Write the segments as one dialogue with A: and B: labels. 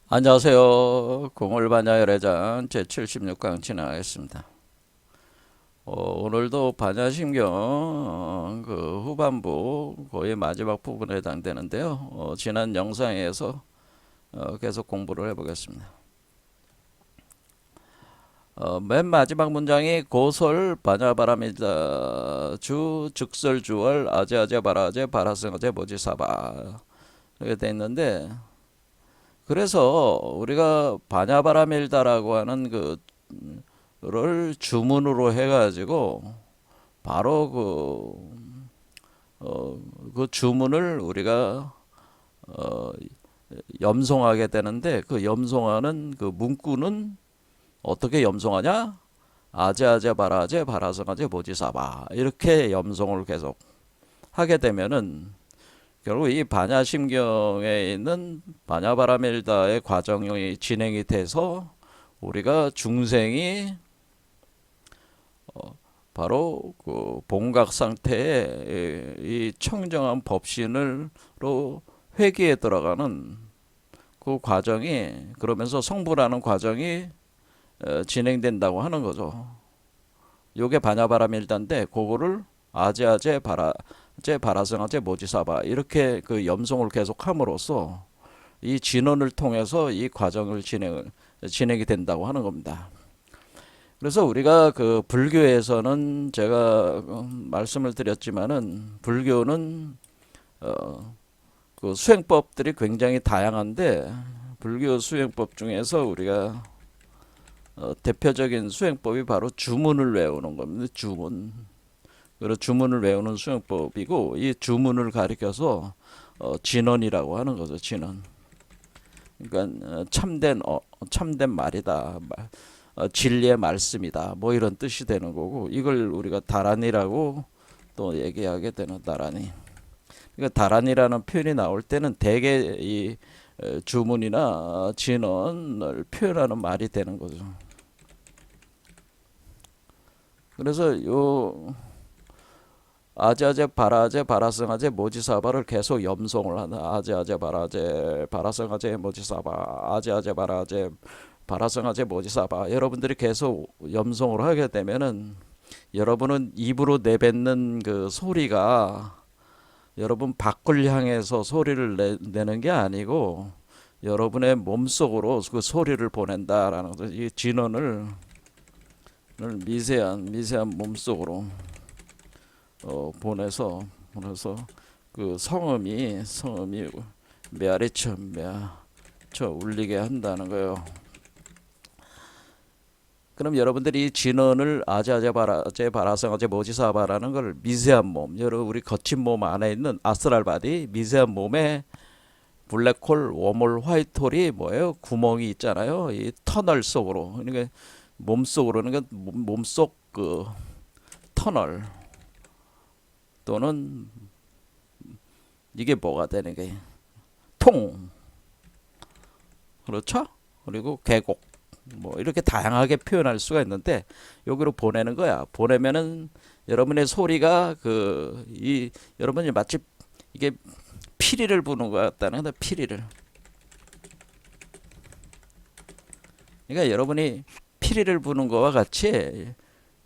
A: 안녕하세요. 공울반야 열애장 제76강 진행하겠습니다. 오늘도 반야심경 그 후반부 거의 마지막 부분에 해당되는데요. 지난 영상에서 계속 공부를 해보겠습니다. 맨 마지막 문장이 고설 반야바람이다 주 즉설주월 아제아제 바라제 바라성아제 모지사바 이렇게 돼 있는데, 그래서 우리가 바냐바라밀다라고 하는 그를 주문으로 해가지고 바로 그 주문을 우리가 어, 염송하게 되는데, 그 염송하는 그 문구는 어떻게 염송하냐? 아제아제 바라제 바라성아제 모지사바 이렇게 염송을 계속 하게 되면은 결국 이 반야심경에 있는 반야바라밀다의 과정이 진행이 돼서 우리가 중생이 바로 그 봉각 상태의 이 청정한 법신으로 회귀에 들어가는 그 과정이, 그러면서 성불하는 과정이 진행된다고 하는 거죠. 요게 반야바라밀다인데, 그거를 아제아제 바라성아제 모지사바 이렇게 그 염송을 계속 함으로써 이 진언을 통해서 이 과정을 진행이 된다고 하는 겁니다. 그래서 우리가 그 불교에서는 제가 말씀을 드렸지만은, 불교는 그 수행법들이 굉장히 다양한데, 불교 수행법 중에서 우리가 대표적인 수행법이 바로 주문을 외우는 겁니다. 주문. 그리고 주문을 외우는 수행법이고, 이 주문을 가리켜서 진언이라고 하는 거죠. 진언. 그러니까 참된 말이다. 진리의 말씀이다. 뭐 이런 뜻이 되는 거고, 이걸 우리가 다란이라고 또 얘기하게 되는 다란이. 그러니까 다란이라는 표현이 나올 때는 대개 이 주문이나 진언을 표현하는 말이 되는 거죠. 그래서 요 아제아제 바라제 바라성아제 모지사바를 계속 염송을 하는, 아제아제 바라제 바라성아제 모지사바 아제아제 바라제 바라성아제 모지사바, 여러분들이 계속 염송을 하게 되면은 여러분은 입으로 내뱉는 그 소리가 여러분 밖을 향해서 소리를 내는 게 아니고 여러분의 몸속으로 그 소리를 보낸다라는 거죠. 이 진언을 미세한 몸속으로 보내서 그 성음이 메아리쳐 울리게 한다는 거예요. 그럼 여러분들이 진언을 아제아제 바라제 바라성아제 모지사바라는 걸 미세한 몸, 여러분 우리 거친 몸 안에 있는 아스트랄 바디, 미세한 몸에 블랙홀, 웜홀, 화이트홀이 뭐예요? 구멍이 있잖아요. 이 터널 속으로, 그러니까 몸속으로, 그러니까 몸속 그 터널, 또는 이게 뭐가 되는 게 통, 그렇죠? 그리고 계곡, 뭐 이렇게 다양하게 표현할 수가 있는데, 여기로 보내는 거야. 보내면은 여러분의 소리가 여러분이 마치 이게 피리를 부는 것 같다는 거다. 피리를. 그러니까 여러분이 피리를 부는 것과 같이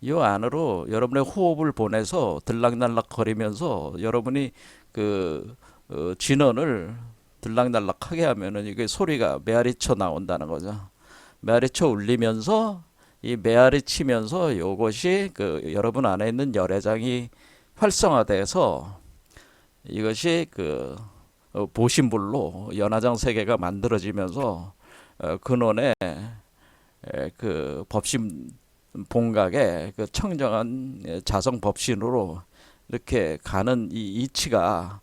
A: 이 안으로 여러분의 호흡을 보내서 들락날락 거리면서 여러분이 진언을 들락날락하게 하면은 이게 소리가 메아리쳐 나온다는 거죠. 메아리쳐 울리면서, 이 메아리 치면서 요것이 여러분 안에 있는 열애장이 활성화돼서 이것이 보신불로 연화장 세계가 만들어지면서 근원의 법신 봉각의 청정한 자성 법신으로 이렇게 가는 이 이치가,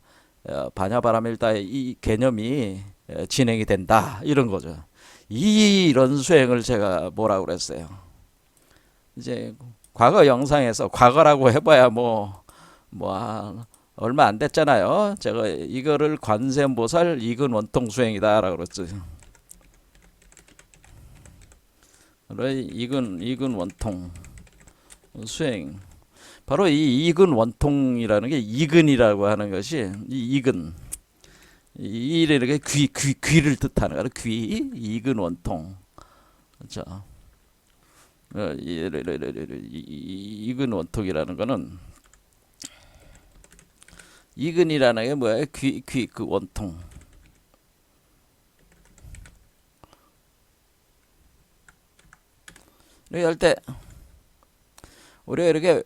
A: 반야바라밀다의 이 개념이 진행이 된다, 이런 거죠. 이런 수행을 제가 뭐라고 그랬어요. 이제 과거 영상에서, 과거라고 해봐야 얼마 안 됐잖아요. 제가 이거를 관세음보살 이근 원통 수행이다라고 그랬죠. 이근 원통 수행, 바로 이 이근 원통이라는 게, 이근이라고 하는 것이, 이 이렇게 귀를 뜻하는 거라. 귀 이근 원통. 자, 이근 원통이라는 거는 이근이라는 게 뭐야? 그 원통. 이렇게 할 때 우리가 이렇게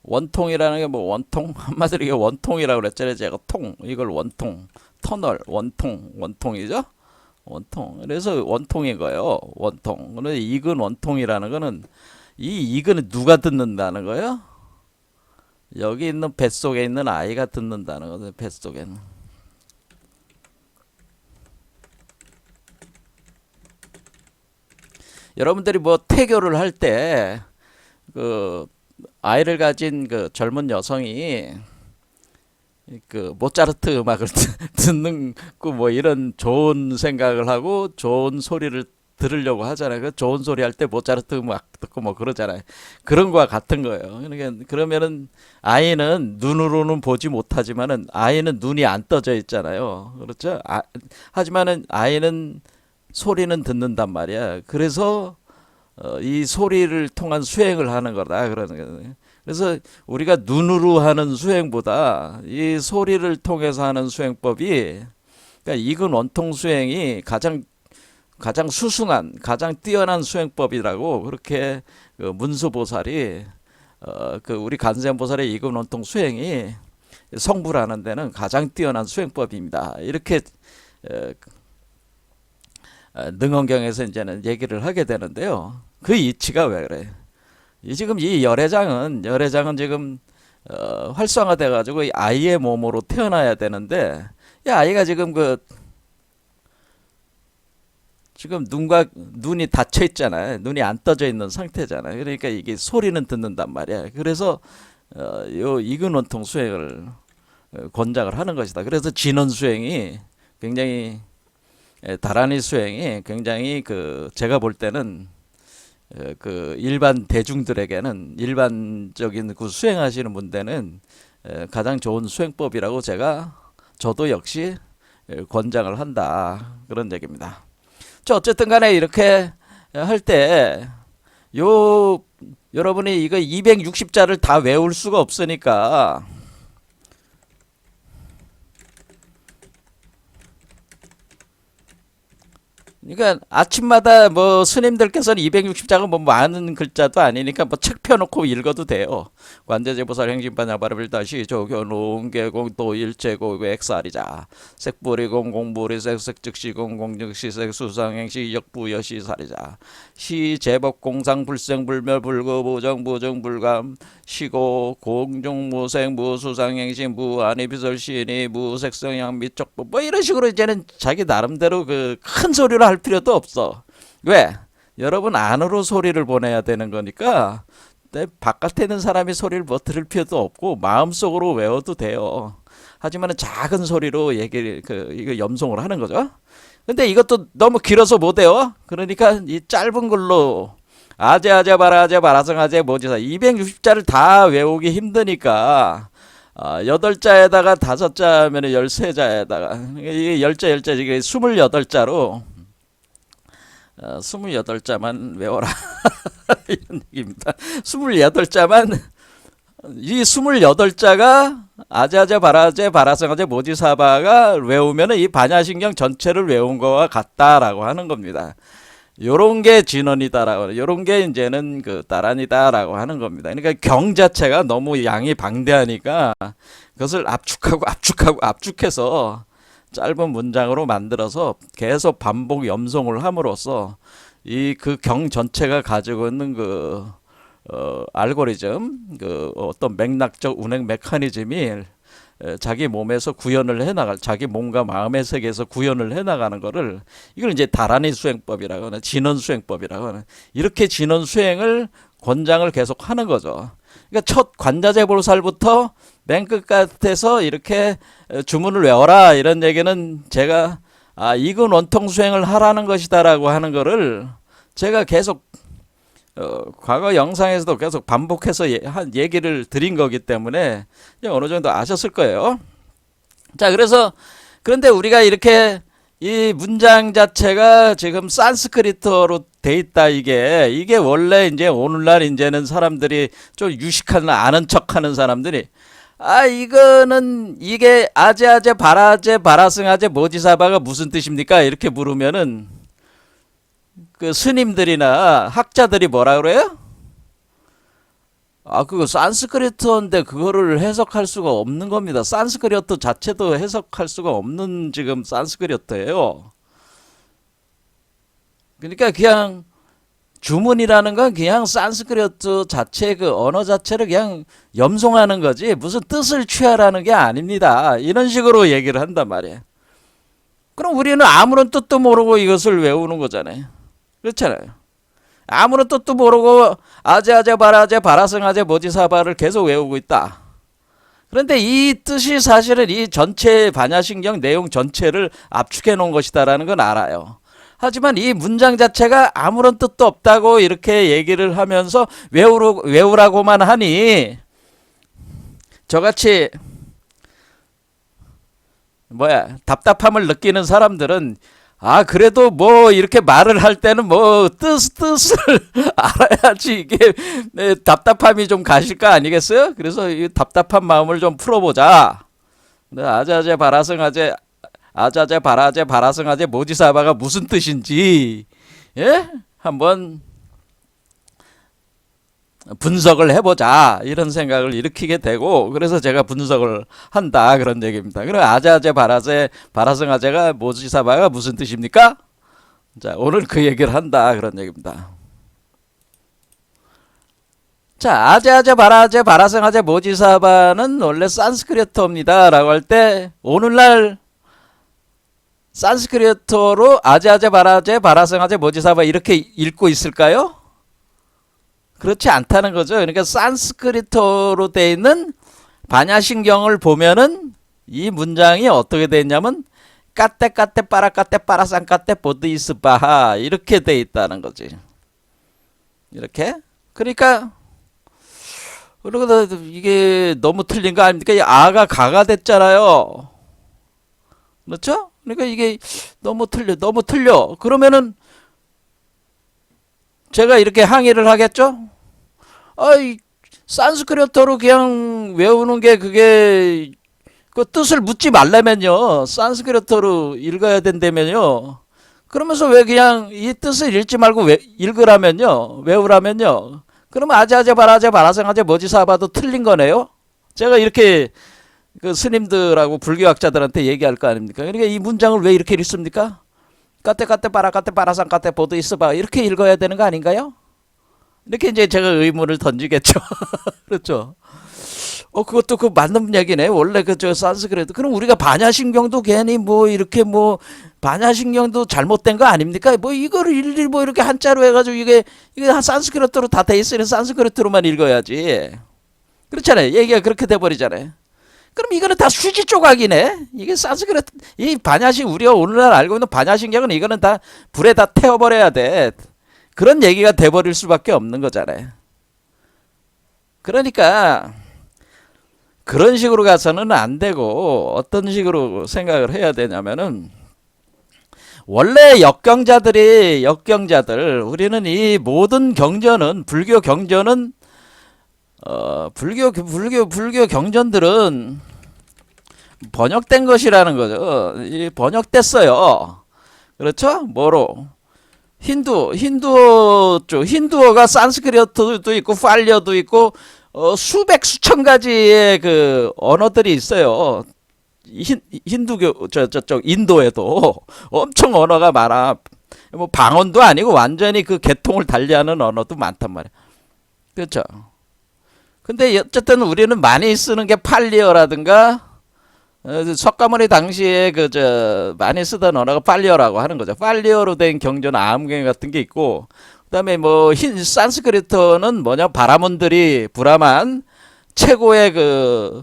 A: 원통이라는 게 뭐 원통 한마디로 이게 원통이라고 그랬잖아요. 제가 통 이걸 원통 터널 원통이죠. 원통. 그래서 원통인 거예요. 원통. 그런데 이근 원통이라는 거는 이 이근은 누가 듣는다는 거예요? 여기 있는 뱃속에 있는 아이가 듣는다는 거죠. 뱃속에는. 여러분들이 뭐 태교를 할 때 그 아이를 가진 그 젊은 여성이 그 모차르트 음악을 듣는 그 뭐 이런 좋은 생각을 하고 좋은 소리를 들으려고 하잖아요. 그 좋은 소리 할 때 모차르트 음악 듣고 뭐 그러잖아요. 그런 거와 같은 거예요. 그러니까 그러면은 아이는 눈으로는 보지 못하지만은 아이는 눈이 안 떠져 있잖아요. 그렇죠? 하지만은 아이는 소리는 듣는단 말이야. 그래서 이 소리를 통한 수행을 하는 거다 그러는 거예요. 그래서 우리가 눈으로 하는 수행보다 이 소리를 통해서 하는 수행법이 그러니까 이근 원통 수행이 가장 수승한 가장 뛰어난 수행법이라고 그렇게 그 문수보살이 그 우리 간센보살의 이근 원통 수행이 성불하는 데는 가장 뛰어난 수행법입니다. 이렇게 능언경에서 이제는 얘기를 하게 되는데요. 그 이치가 왜 그래? 지금 이 열애장은 지금 활성화돼 가지고 아이의 몸으로 태어나야 되는데 이 아이가 지금 지금 눈이 닫혀 있잖아요. 눈이 안 떠져 있는 상태잖아요. 그러니까 이게 소리는 듣는단 말이야. 그래서 요 이근원통 수행을 권장을 하는 것이다. 그래서 진원 수행이 굉장히 다라니 수행이 굉장히 제가 볼 때는 그 일반 대중들에게는 일반적인 그 수행하시는 분들은 가장 좋은 수행법이라고 저도 역시 권장을 한다 그런 얘기입니다. 어쨌든 간에 이렇게 할 때 여러분이 이거 260자를 다 외울 수가 없으니까 그러니까 아침마다 뭐 스님들께서는 260자가 뭐 많은 글자도 아니니까 뭐 책 펴놓고 읽어도 돼요. 관제제보살 행진반야바라빌 다시 조교농 계공 도일체고 엑사리자 색보리공 공보리 색즉시공 공즉시색 수상행시 역부여시 사리자 시제법 공상 불생 불멸 불구 부정 부정 불감 시고 공중 무생 무수상행시 무안이 비설시니 무색성양 미적법 뭐 이런 식으로 이제는 자기 나름대로 큰 소리로 할 필요도 없어. 왜? 여러분 안으로 소리를 보내야 되는 거니까 바깥에 있는 사람이 소리를 뭐 들을 필요도 없고 마음속으로 외워도 돼요. 하지만 작은 소리로 이거 염송을 하는 거죠. 근데 이것도 너무 길어서 못 해요. 그러니까 이 짧은 걸로 아제 바라성아제 모지사 260자를 다 외우기 힘드니까 8자에다가 5자 하면 13자에다가 이게 10자 이게 28자로 28자만 외워라 이런 얘기입니다. 28자만 이 28자가 아자아자 바라제 바라성아제 모지사바가 외우면 이 반야신경 전체를 외운 거와 같다라고 하는 겁니다. 요런 게 진원이다라고 요런 게 이제는 따란이다라고 하는 겁니다. 그러니까 경 자체가 너무 양이 방대하니까 그것을 압축해서 짧은 문장으로 만들어서 계속 반복 염송을 함으로써 이 경 전체가 가지고 있는 알고리즘 어떤 맥락적 운행 메커니즘이 자기 몸에서 구현을 해나갈 자기 몸과 마음의 세계에서 구현을 해나가는 거를 이걸 이제 다라니 수행법이라고 하는 진원 수행법이라고 하는 이렇게 진원 수행을 권장을 계속 하는 거죠. 그러니까 첫 관자재보살부터 맨 끝까지에서 이렇게 주문을 외워라 이런 얘기는 제가 이건 원통 수행을 하라는 것이다라고 하는 거를 제가 계속 과거 영상에서도 계속 반복해서 한 얘기를 드린 거기 때문에 어느 정도 아셨을 거예요. 자, 그런데 우리가 이렇게 이 문장 자체가 지금 산스크리트어로 돼 있다. 이게 원래 이제 오늘날 이제는 사람들이 좀 유식한 아는 척하는 사람들이 이거는 이게 아제아제 바라제 바라승아제 모지사바가 무슨 뜻입니까? 이렇게 물으면은 그 스님들이나 학자들이 뭐라 그래요? 그거 산스크리트어인데 그거를 해석할 수가 없는 겁니다. 산스크리트 자체도 해석할 수가 없는 지금 산스크리트예요. 그러니까 그냥 주문이라는 건 그냥 산스크리트 자체 그 언어 자체를 그냥 염송하는 거지 무슨 뜻을 취하라는 게 아닙니다. 이런 식으로 얘기를 한단 말이에요. 그럼 우리는 아무런 뜻도 모르고 이것을 외우는 거잖아요. 그렇잖아요. 아무런 뜻도 모르고 아제아제 바라제 바라승아제 모지사바를 계속 외우고 있다. 그런데 이 뜻이 사실은 이 전체 반야신경 내용 전체를 압축해 놓은 것이다라는 건 알아요. 하지만 이 문장 자체가 아무런 뜻도 없다고 이렇게 얘기를 하면서 외우라고만 하니 저같이 답답함을 느끼는 사람들은 그래도 뭐 이렇게 말을 할 때는 뭐 뜻을 알아야지 이게 답답함이 좀 가실 거 아니겠어요? 그래서 이 답답한 마음을 좀 풀어보자. 아자제 바라승아제 아자제 바라제 바라승아제 모지사바가 무슨 뜻인지 한번 분석을 해보자 이런 생각을 일으키게 되고 그래서 제가 분석을 한다 그런 얘기입니다. 그럼 아자제 바라제 바라승아제가 모지사바가 무슨 뜻입니까? 자, 오늘 그 얘기를 한다 그런 얘기입니다. 자, 아제아제 바라제 바라승아제 모지사바는 원래 산스크리트어입니다 라고 할 때 오늘날 산스크리트어로 아제아제 바라제 바라승아제 모지사바 이렇게 읽고 있을까요? 그렇지 않다는 거죠. 그러니까 산스크리트어로 되어 있는 반야신경을 보면은 이 문장이 어떻게 되어 있냐면 까떼 빠라까떼 빠라상까떼 보드이스바하 이렇게 되어 있다는 거지. 이렇게. 그러니까 이게 너무 틀린 거 아닙니까? 이 아가 가가 됐잖아요. 그렇죠? 그러니까 이게 너무 틀려. 그러면은 제가 이렇게 항의를 하겠죠? 산스크리트어로 그냥 외우는 게 그게 그 뜻을 묻지 말라면요. 산스크리트어로 읽어야 된다면요. 그러면서 왜 그냥 이 뜻을 읽지 말고 읽으라면요. 외우라면요. 그러면 아제아제 바라제 바라승아제 모지사바도 틀린 거네요. 제가 이렇게 그 스님들하고 불교학자들한테 얘기할 거 아닙니까? 그러니까 이 문장을 왜 이렇게 읽습니까? 까떼 빠라상 까떼 보드 있어봐 이렇게 읽어야 되는 거 아닌가요? 이렇게 이제 제가 의문을 던지겠죠. 그렇죠. 그것도 그 맞는 얘기네. 원래 저 산스크리트. 그럼 우리가 반야신경도 괜히 뭐 이렇게 뭐 반야신경도 잘못된 거 아닙니까? 뭐 이거를 일일이 뭐 이렇게 한자로 해가지고 이게 산스크리트로 다 돼 있으니 산스크리트로만 읽어야지. 그렇잖아요. 얘기가 그렇게 돼버리잖아요. 그럼 이거는 다 수지 조각이네. 이게 산스크리트, 이 반야신, 우리가 오늘날 알고 있는 반야신경은 이거는 다 불에 다 태워버려야 돼. 그런 얘기가 돼버릴 수밖에 없는 거잖아요. 그러니까 그런 식으로 가서는 안 되고 어떤 식으로 생각을 해야 되냐면은 원래 역경자들 우리는 이 모든 경전은 불교 경전은 불교 경전들은 번역된 것이라는 거죠. 번역됐어요. 그렇죠? 뭐로? 힌두어가 산스크리트도 있고 팔리어도 있고 수백 수천 가지의 그 언어들이 있어요. 힌두교 저쪽 인도에도 엄청 언어가 많아. 뭐 방언도 아니고 완전히 그 계통을 달리하는 언어도 많단 말이야. 그렇죠? 근데 어쨌든 우리는 많이 쓰는 게 팔리어라든가 석가모니 당시에 많이 쓰던 언어가 팔리어라고 하는 거죠. 팔리어로 된 경전 아함경 같은 게 있고 그다음에 뭐 산스크리트는 뭐냐 바라문들이 브라만 최고의 그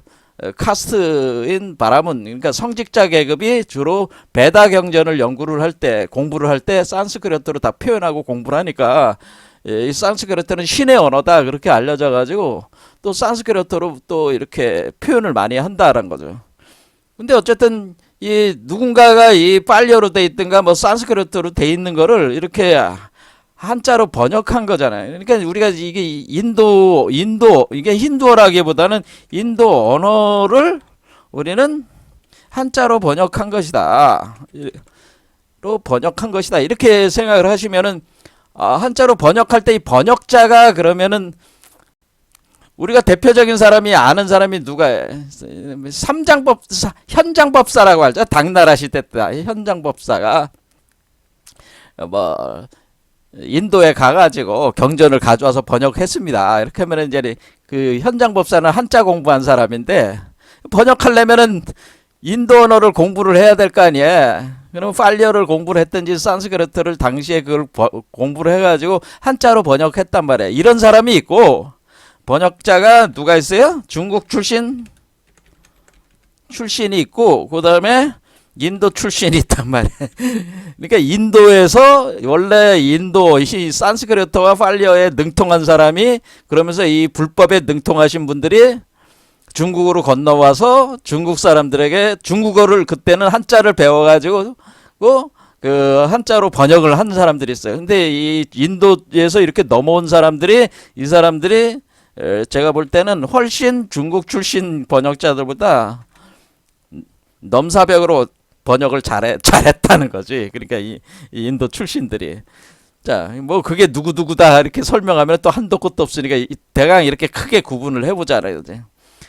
A: 카스트인 바라문 그러니까 성직자 계급이 주로 베다 경전을 공부를 할 때 산스크리트로 다 표현하고 공부를 하니까 이 산스크리트는 신의 언어다 그렇게 알려져 가지고 또 산스크리트로 또 이렇게 표현을 많이 한다라는 거죠. 근데 어쨌든 이 누군가가 이 빨리어로 돼 있든가 뭐 산스크리트로 돼 있는 거를 이렇게 한자로 번역한 거잖아요. 그러니까 우리가 이게 인도 이게 힌두어라기보다는 인도 언어를 우리는 한자로 번역한 것이다. 로 번역한 것이다. 이렇게 생각을 하시면은 한자로 번역할 때 이 번역자가 그러면은 우리가 대표적인 사람이 아는 사람이 누가 삼장법사 현장법사라고 하죠. 당나라 시대 때 현장법사가 뭐 인도에 가가지고 경전을 가져와서 번역했습니다. 이렇게 하면 이제 그 현장법사는 한자 공부한 사람인데 번역하려면은 인도 언어를 공부를 해야 될 거 아니에요. 그럼 팔리어를 공부를 했든지 산스크리트를 당시에 그걸 공부를 해가지고 한자로 번역했단 말이에요. 이런 사람이 있고 번역자가 누가 있어요? 중국 출신이 있고 그 다음에 인도 출신이 있단 말이에요. 그러니까 인도에서 원래 인도 이 산스크리트와 팔리어에 능통한 사람이 그러면서 이 불법에 능통하신 분들이 중국으로 건너와서 중국 사람들에게 중국어를 그때는 한자를 배워가지고 그 한자로 번역을 한 사람들이 있어요. 근데 이 인도에서 이렇게 넘어온 사람들이 이 사람들이 제가 볼 때는 훨씬 중국 출신 번역자들보다 넘사벽으로 번역을 잘했다는 거지. 그러니까 이 인도 출신들이. 자, 뭐 그게 누구누구다 이렇게 설명하면 또 한도 끝도 없으니까 대강 이렇게 크게 구분을 해보잖아요. 이제.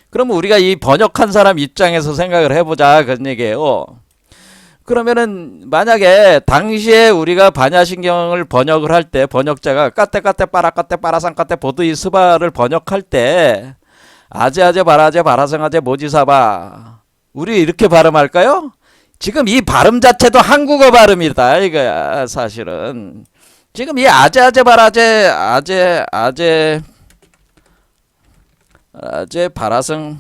A: 그러면 우리가 이 번역한 사람 입장에서 생각을 해보자 그런 얘기예요. 그러면은 만약에 당시에 우리가 반야신경을 번역을 할 때 번역자가 까떼까떼 빠라까떼 빠라상까떼 보드이 스바를 번역할 때 아제아제 바라제 바라상아제 모지사바 우리 이렇게 발음할까요? 지금 이 발음 자체도 한국어 발음이다 이거야 사실은. 지금 이 아제아제 바라제 아제 바라성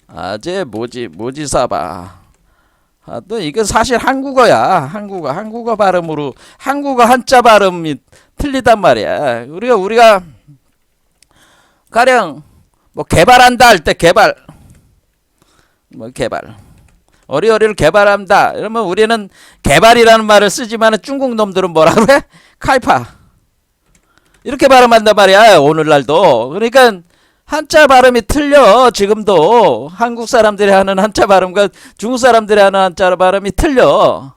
A: 아제 모지사바 또 이거 사실 한국어야. 한국어 발음으로 한국어 한자 발음이 틀리단 말이야. 우리가 가령 뭐 개발한다 할 때 개발 어리어리를 개발한다 이러면 우리는 개발이라는 말을 쓰지만 중국 놈들은 뭐라 그래? 카이파 이렇게 발음한단 말이야 오늘날도. 그러니까 한자 발음이 틀려. 지금도 한국 사람들이 하는 한자 발음과 중국 사람들이 하는 한자 발음이 틀려.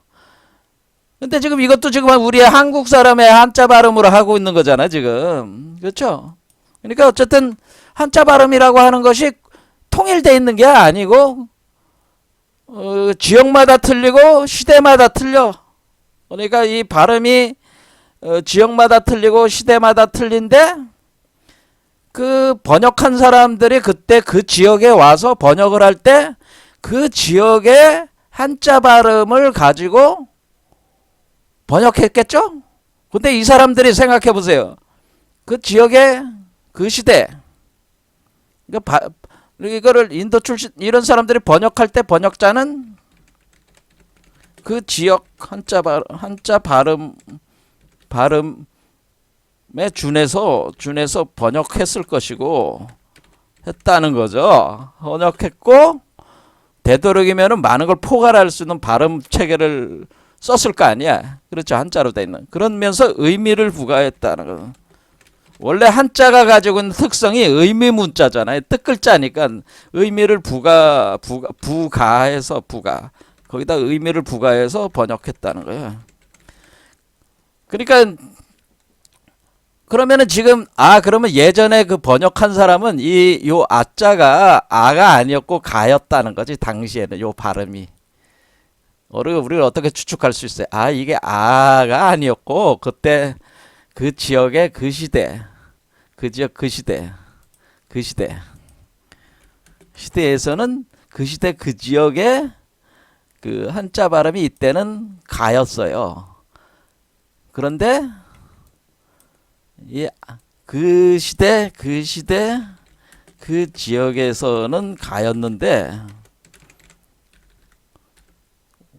A: 근데 지금 이것도 지금 우리의 한국 사람의 한자 발음으로 하고 있는 거잖아 지금. 그렇죠? 그러니까 어쨌든 한자 발음이라고 하는 것이 통일되어 있는 게 아니고 지역마다 틀리고 시대마다 틀려. 그러니까 이 발음이 지역마다 틀리고 시대마다 틀린데 그 번역한 사람들이 그때 그 지역에 와서 번역을 할 때 그 지역의 한자 발음을 가지고 번역했겠죠? 근데 이 사람들이 생각해 보세요. 그 지역의 그 시대 이거를 인도 출신 이런 사람들이 번역할 때 번역자는 그 지역 한자 발음에 준해서 번역했을 것이고 했다는 거죠. 번역했고 되도록이면은 많은 걸 포괄할 수 있는 발음 체계를 썼을 거 아니야. 그렇죠. 한자로 돼 있는. 그러면서 의미를 부과했다는 거. 원래 한자가 가지고 있는 특성이 의미 문자잖아요. 뜻글자니까 의미를 부가해서 거기다 의미를 부과해서 번역했다는 거예요. 그러니까 그러면은 지금 그러면 예전에 그 번역한 사람은 요 아자가 아가 아니었고 가였다는 거지. 당시에는 요 발음이. 우리가 어떻게 추측할 수 있어요? 이게 아가 아니었고 그때 그 지역의 그 시대 그 지역 그 시대에서는 그 시대 그 지역의 그 한자 발음이 이때는 가였어요. 그런데 그 시대 그 지역에서는 가였는데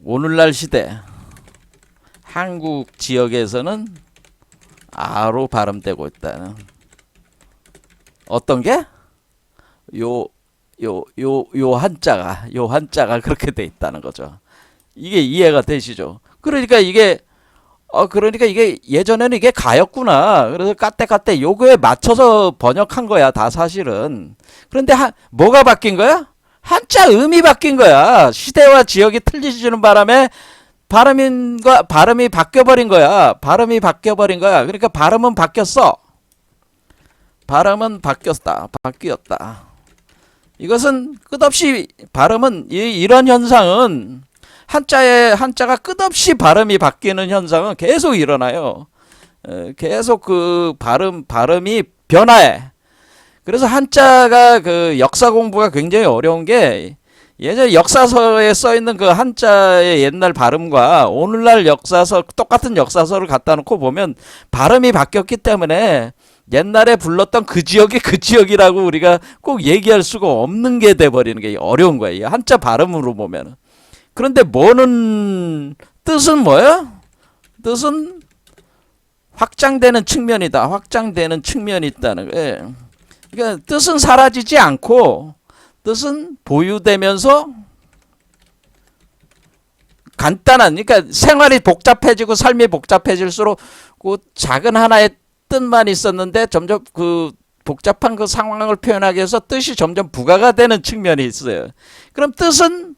A: 오늘날 시대 한국 지역에서는 아로 발음되고 있다는. 어떤 게? 요 한자가 그렇게 돼 있다는 거죠. 이게 이해가 되시죠? 그러니까 이게 예전에는 이게 가였구나. 그래서 까떼 요거에 맞춰서 번역한 거야, 다 사실은. 그런데 뭐가 바뀐 거야? 한자 음이 바뀐 거야. 시대와 지역이 틀리지는 바람에 발음이 바뀌어버린 거야. 발음이 바뀌어버린 거야. 그러니까 발음은 바뀌었어. 발음은 바뀌었다. 이것은 끝없이 발음은 이런 현상은 한자가 끝없이 발음이 바뀌는 현상은 계속 일어나요. 계속 그 발음이 변화해. 그래서 한자가 그 역사 공부가 굉장히 어려운 게 예전 역사서에 써 있는 그 한자의 옛날 발음과 오늘날 똑같은 역사서를 갖다 놓고 보면 발음이 바뀌었기 때문에 옛날에 불렀던 그 지역이 그 지역이라고 우리가 꼭 얘기할 수가 없는 게 돼버리는 게 어려운 거예요. 이 한자 발음으로 보면은. 그런데 뜻은 뭐야? 뜻은 확장되는 측면이다. 확장되는 측면이 있다는 거예요. 그러니까 뜻은 사라지지 않고 뜻은 보유되면서 간단한, 그러니까 생활이 복잡해지고 삶이 복잡해질수록 그 작은 하나의 뜻만 있었는데 점점 그 복잡한 그 상황을 표현하기 위해서 뜻이 점점 부가가 되는 측면이 있어요. 그럼 뜻은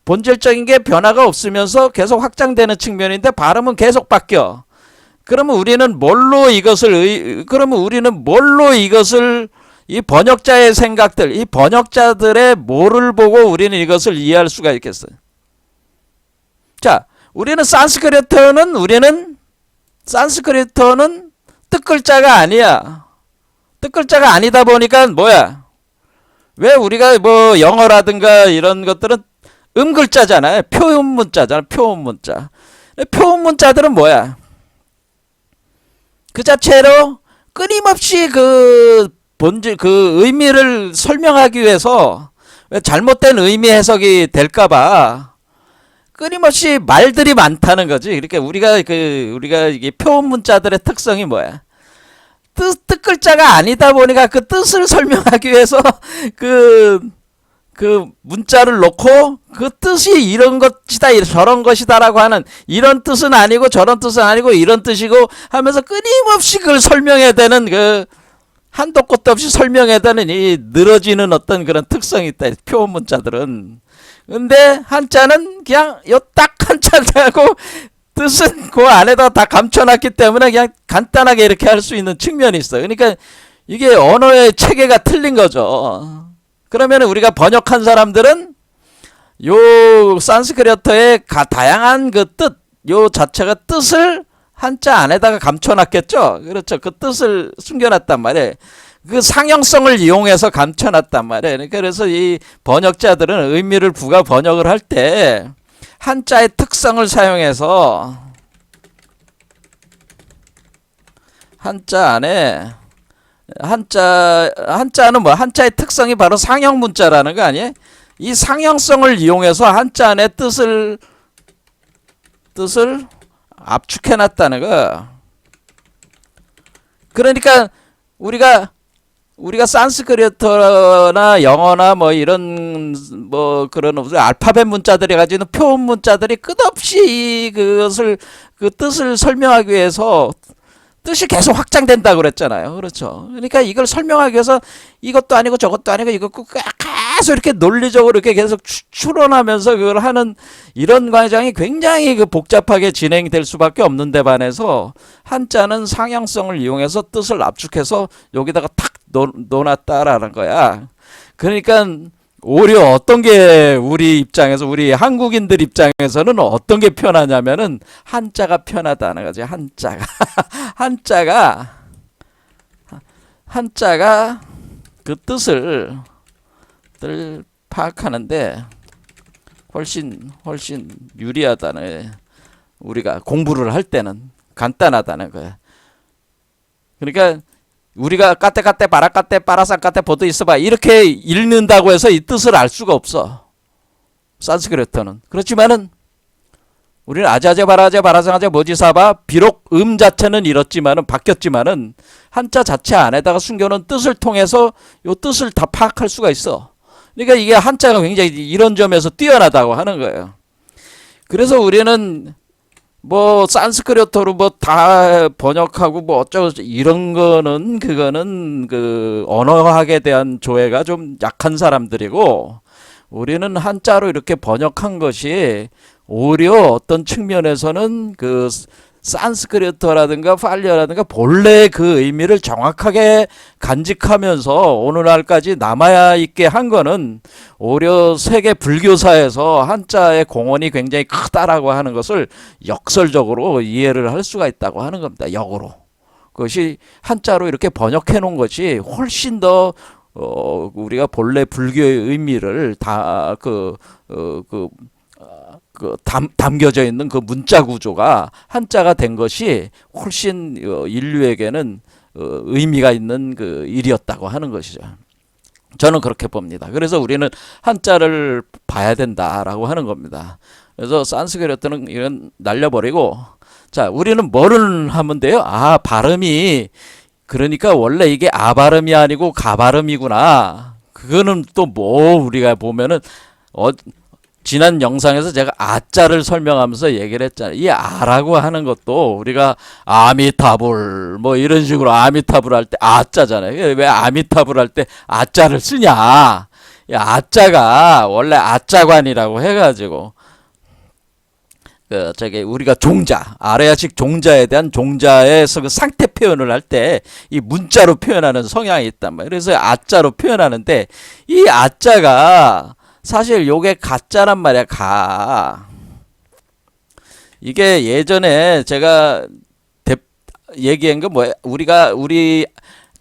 A: 본질적인 게 변화가 없으면서 계속 확장되는 측면인데 발음은 계속 바뀌어. 그러면 우리는 뭘로 이것을 이 번역자의 생각들, 이 번역자들의 뭐를 보고 우리는 이것을 이해할 수가 있겠어요? 자, 우리는 산스크리트어는 뜻글자가 아니야. 뜻글자가 아니다 보니까 뭐야? 왜 우리가 뭐 영어라든가 이런 것들은 음글자잖아요. 표현문자잖아. 표현문자. 표현문자들은 뭐야? 그 자체로 끊임없이 그 의미를 설명하기 위해서 잘못된 의미 해석이 될까봐 끊임없이 말들이 많다는 거지. 그러니까 우리가 이게 표현문자들의 특성이 뭐야? 뜻글자가 아니다 보니까 그 뜻을 설명하기 위해서 그 문자를 놓고 그 뜻이 이런 것이다, 저런 것이다라고 하는, 이런 뜻은 아니고 저런 뜻은 아니고 이런 뜻이고 하면서 끊임없이 그걸 설명해야 되는, 그 한도 끝도 없이 설명해야 되는 이 늘어지는 어떤 그런 특성이 있다, 표현 문자들은. 근데 한자는 그냥 요 딱 한자하고 뜻은 그 안에다 다 감춰놨기 때문에 그냥 간단하게 이렇게 할 수 있는 측면이 있어요. 그러니까 이게 언어의 체계가 틀린 거죠. 그러면 우리가 번역한 사람들은 요 산스크리트어의 다양한 그 뜻, 요 자체가 뜻을 한자 안에다가 감춰놨겠죠. 그렇죠. 그 뜻을 숨겨놨단 말이에요. 그 상형성을 이용해서 감춰놨단 말이에요. 그래서 이 번역자들은 의미를 부가 번역을 할 때 한자의 특성을 사용해서 한자 안에 한자는 뭐 한자의 특성이 바로 상형 문자라는 거 아니에요? 이 상형성을 이용해서 한자 안에 뜻을 압축해 놨다는 거. 그러니까 우리가 산스크리트나 영어나 뭐 이런 뭐 그런 알파벳 문자들이 가지는 표현 문자들이 끝없이 그 뜻을 설명하기 위해서 뜻이 계속 확장된다고 그랬잖아요. 그렇죠. 그러니까 이걸 설명하기 위해서 이것도 아니고 저것도 아니고 이것도 계속 이렇게 논리적으로 이렇게 계속 추론하면서 그걸 하는 이런 과정이 굉장히 그 복잡하게 진행될 수밖에 없는 데 반해서 한자는 상향성을 이용해서 뜻을 압축해서 여기다가 탁 놓았다라는 거야. 그러니까 오히려 어떤 게 우리 입장에서, 우리 한국인들 입장에서는 어떤 게 편하냐면은 한자가 편하다는 거지. 한자가 그 뜻을 파악하는데 훨씬 유리하다는, 우리가 공부를 할 때는 간단하다는 거야. 그러니까 우리가 까떼 바라까떼 빠라상까떼 보도 있어봐 이렇게 읽는다고 해서 이 뜻을 알 수가 없어, 산스크리트어는. 그렇지만은 우리는 아자제 바라제 바라상아제 모지사바, 비록 자체는 이렇지만은 바뀌었지만은 한자 자체 안에다가 숨겨놓은 뜻을 통해서 요 뜻을 다 파악할 수가 있어. 그러니까 이게 한자가 굉장히 이런 점에서 뛰어나다고 하는 거예요. 그래서 우리는 뭐 산스크리트로 뭐 다 번역하고 뭐 어쩌고 이런 거는 그거는 그 언어학에 대한 조예가 좀 약한 사람들이고, 우리는 한자로 이렇게 번역한 것이 오히려 어떤 측면에서는 그 산스크리트라든가 팔리어라든가 본래 그 의미를 정확하게 간직하면서 오늘날까지 남아 있게 한 거는 오히려 세계 불교사에서 한자의 공헌이 굉장히 크다라고 하는 것을 역설적으로 이해를 할 수가 있다고 하는 겁니다. 역으로. 그것이 한자로 이렇게 번역해 놓은 것이 훨씬 더 우리가 본래 불교의 의미를 담겨져 있는 그 문자 구조가 한자가 된 것이 훨씬 인류에게는 의미가 있는 그 일이었다고 하는 것이죠. 저는 그렇게 봅니다. 그래서 우리는 한자를 봐야 된다라고 하는 겁니다. 그래서 산스크리트는 이런 날려버리고, 자, 우리는 뭐를 하면 돼요? 아, 발음이, 그러니까 원래 이게 아 발음이 아니고 가 발음이구나. 그거는 또 뭐 우리가 보면은 지난 영상에서 제가 아자를 설명하면서 얘기를 했잖아요. 이 아라고 하는 것도 우리가 아미타불 뭐 이런 식으로 아미타불 할 때 아자잖아요. 왜 아미타불 할 때 아자를 쓰냐? 이 아자가 원래 아자관이라고 해가지고 우리가 종자, 아래아식 종자에 대한 종자에서 그 상태 표현을 할 때 이 문자로 표현하는 성향이 있단 말이에요. 그래서 아자로 표현하는데, 이 아자가 사실 요게 가짜란 말이야. 가. 이게 예전에 제가 얘기한 거 뭐야? 우리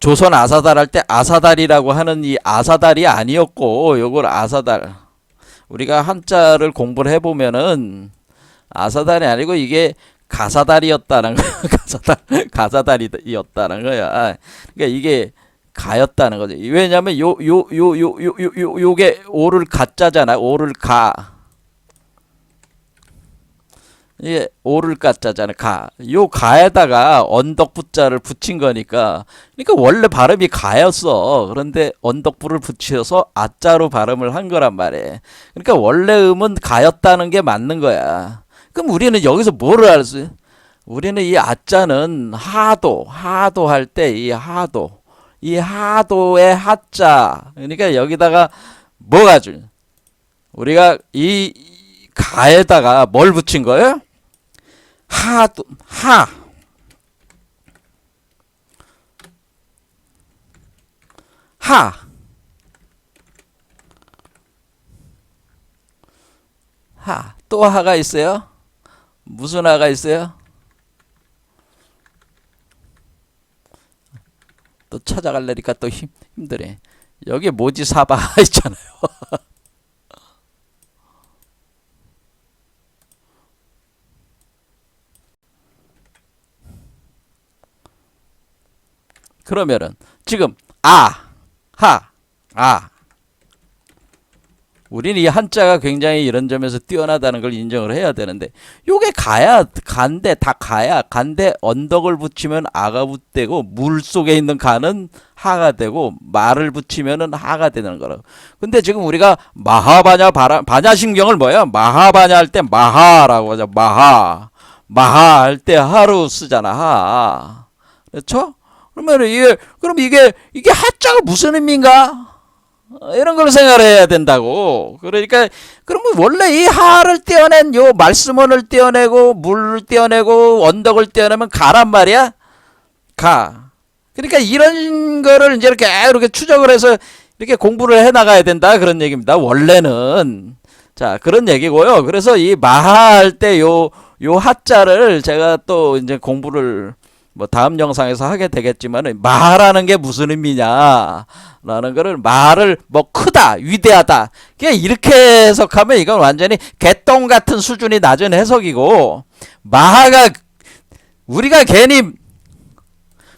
A: 조선 아사달 할 때 아사달이라고 하는 이 아사달이 아니었고, 요걸 아사달. 우리가 한자를 공부를 해보면은 아사달이 아니고 이게 가사달이었다는 거야. 가사달이었다는 거야. 그러니까 이게 가였다는 거죠. 왜냐면 요게 오를 가짜잖아. 오를 가. 이게 오를 가짜잖아. 가. 요 가에다가 언덕부자를 붙인 거니까. 그러니까 원래 발음이 가였어. 그런데 언덕부를 붙여서 아자로 발음을 한 거란 말이에요. 그러니까 원래 음은 가였다는 게 맞는 거야. 그럼 우리는 여기서 뭐를 알 수? 우리는 이 아자는 하도 할 때 이 하도의 하자. 그러니까 여기다가 뭐가 줄? 우리가 이 가에다가 뭘 붙인 거예요? 하도, 또 하가 있어요? 무슨 하가 있어요? 또 찾아갈래니까 또 힘드네. 여기 모지 사바 있잖아요. 그러면은 지금 우리는 이 한자가 굉장히 이런 점에서 뛰어나다는 걸 인정을 해야 되는데, 요게 가야, 간데, 다 가야, 간데 언덕을 붙이면 아가 붙되고, 물 속에 있는 가는 하가 되고, 말을 붙이면은 하가 되는 거라고. 근데 지금 우리가 마하바냐, 반야신경을 뭐야? 마하바냐 할 때 마하라고 하죠. 마하 할 때 하루 쓰잖아. 하. 그렇죠? 그러면 이게 하자가 무슨 의미인가? 이런 걸 생각을 해야 된다고. 그러니까 그러면 원래 이 하를 떼어낸 요 말씀원을 떼어내고 물을 떼어내고 언덕을 떼어내면 가란 말이야. 가. 그러니까 이런 거를 이제 이렇게 추적을 해서 이렇게 공부를 해 나가야 된다, 그런 얘기입니다. 원래는. 자, 그런 얘기고요. 그래서 이 마할 때 요 하자를 제가 또 이제 공부를 뭐 다음 영상에서 하게 되겠지만, 마하라는 게 무슨 의미냐 라는 거를, 말을 뭐 크다, 위대하다, 그냥 이렇게 해석하면 이건 완전히 개똥 같은 수준이 낮은 해석이고, 마하가 우리가 괜히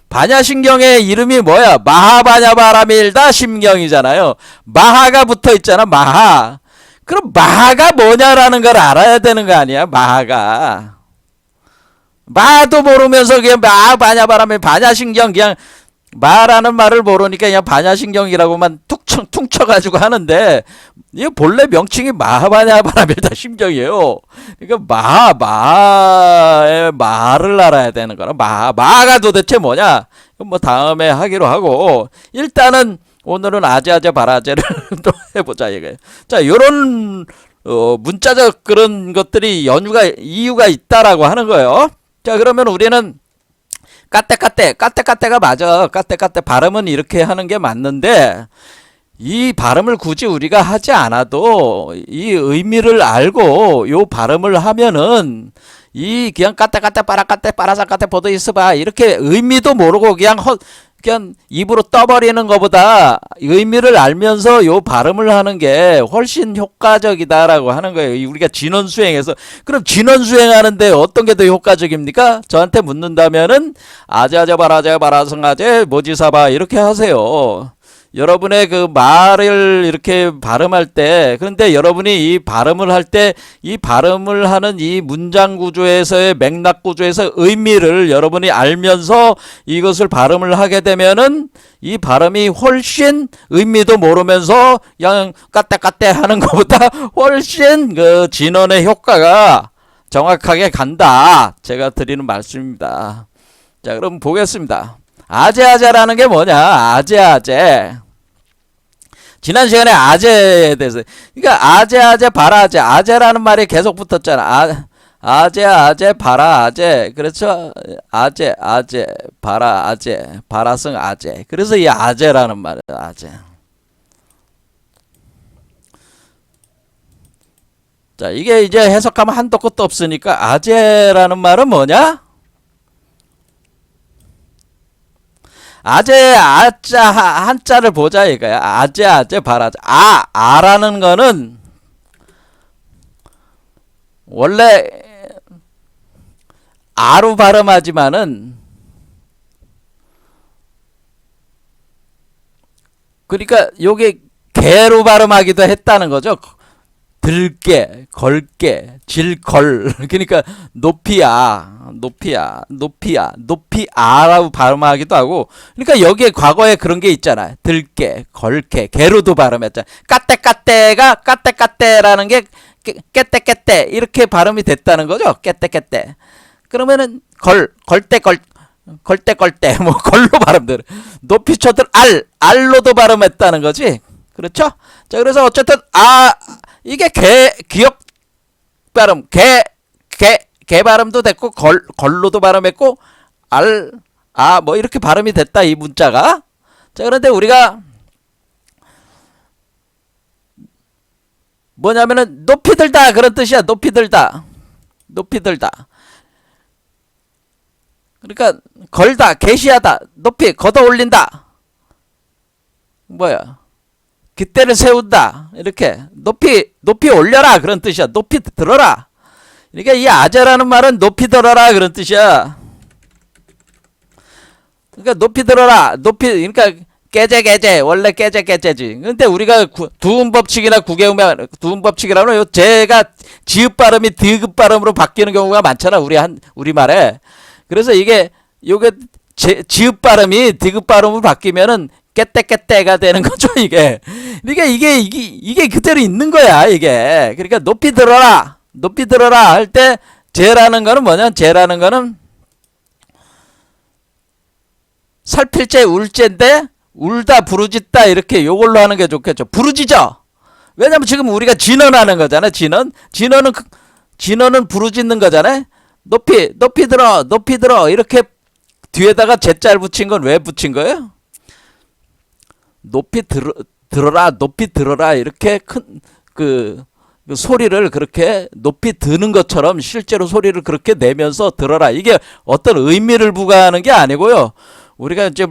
A: 반야신경의 이름이 뭐야? 마하바냐바라밀다 심경이잖아요. 마하가 붙어 있잖아. 마하. 그럼 마하가 뭐냐라는 걸 알아야 되는 거 아니야? 마도 모르면서 그냥 마하바냐바라밀 반야신경 그냥 마라는 말을 모르니까 그냥 반야신경이라고만 퉁쳐가지고 하는데, 이 본래 명칭이 마하바냐바라밀다 심정이에요. 그러니까 마의 말을 알아야 되는 거라. 마가 도대체 뭐냐? 뭐 다음에 하기로 하고, 일단은 오늘은 아재아재 바라제를 또 해보자 이거예요. 자, 요런 문자적 그런 것들이 이유가 있다라고 하는 거예요. 자, 그러면 우리는 까떼가 맞아. 까떼 발음은 이렇게 하는 게 맞는데, 이 발음을 굳이 우리가 하지 않아도 이 의미를 알고 요 발음을 하면은 이 그냥 까떼 빠라사까떼 보도 있어봐 이렇게 의미도 모르고 그냥 입으로 떠버리는 것보다 의미를 알면서 요 발음을 하는 게 훨씬 효과적이다라고 하는 거예요. 우리가 진원 수행에서. 그럼 진원 수행하는데 어떤 게 더 효과적입니까? 저한테 묻는다면은 아자아자 바라성아제 모지사바 이렇게 하세요. 여러분의 그 말을 이렇게 발음할 때, 그런데 여러분이 이 발음을 할 때, 이 발음을 하는 이 문장 구조에서의 맥락 구조에서 의미를 여러분이 알면서 이것을 발음을 하게 되면은 이 발음이 훨씬 의미도 모르면서 그냥 까떼 하는 것보다 훨씬 그 진원의 효과가 정확하게 간다. 제가 드리는 말씀입니다. 자, 그럼 보겠습니다. 아재아재라는 게 뭐냐? 아재아재. 지난 시간에 아재에 대해서. 그러니까 아재아재 바라아재. 아재라는 말이 계속 붙었잖아. 아재 바라아재. 그렇죠? 아재 바라아재. 바라성 아재. 그래서 이 아재라는 말이에요. 아재. 자, 이게 이제 해석하면 한도 끝도 없으니까 아재라는 말은 뭐냐? 아재 아자 한자를 보자 이거야. 아재 바라자. 아라는 거는 원래 아로 발음하지만은, 그러니까 요게 개로 발음하기도 했다는 거죠. 들게, 걸게, 질걸. 그러니까 높이아라고 발음하기도 하고. 그러니까 여기에 과거에 그런 게 있잖아. 들게, 걸게, 개로도 발음했잖아. 까떼라는 게 깨떼 이렇게 발음이 됐다는 거죠. 깨떼. 그러면은 걸때 뭐 걸로 발음들. 높이초들 알로도 발음했다는 거지. 그렇죠? 자, 그래서 어쨌든 이게 기역 발음, 개 발음도 됐고, 걸로도 발음했고, 뭐 이렇게 발음이 됐다, 이 문자가. 자, 그런데 우리가 뭐냐면은, 높이 들다, 그런 뜻이야, 높이 들다. 그러니까, 걸다, 계시하다, 높이, 걷어 올린다. 뭐야? 깃대를 세운다. 이렇게 높이 올려라 그런 뜻이야. 높이 들어라. 그러니까 이 아재라는 말은 높이 들어라 그런 뜻이야. 그러니까 높이 들어라. 그러니까 깨제 원래 깨제지. 근데 우리가 두음법칙이나 구개음의 두음법칙이라는 요 제가 지읒 발음이 디귿 발음으로 바뀌는 경우가 많잖아. 우리 말에. 그래서 요게 지읒 발음이 디귿 발음으로 바뀌면은 깨떼가 되는 거죠, 이게. 그러니까 이게 그대로 있는 거야, 이게. 그러니까 높이 들어라 할 때, 제라는 거는 뭐냐? 제라는 거는 살필제 울제인데, 울다 부르짖다 이렇게 요걸로 하는 게 좋겠죠. 부르짖어. 왜냐면 지금 우리가 진언하는 거잖아, 진언은 부르짖는 거잖아. 높이 들어 이렇게 뒤에다가 제자를 붙인 건 왜 붙인 거예요? 높이 들어라 이렇게 큰 그 소리를 그렇게 높이 드는 것처럼 실제로 소리를 그렇게 내면서 들어라. 이게 어떤 의미를 부과하는 게 아니고요. 우리가 이제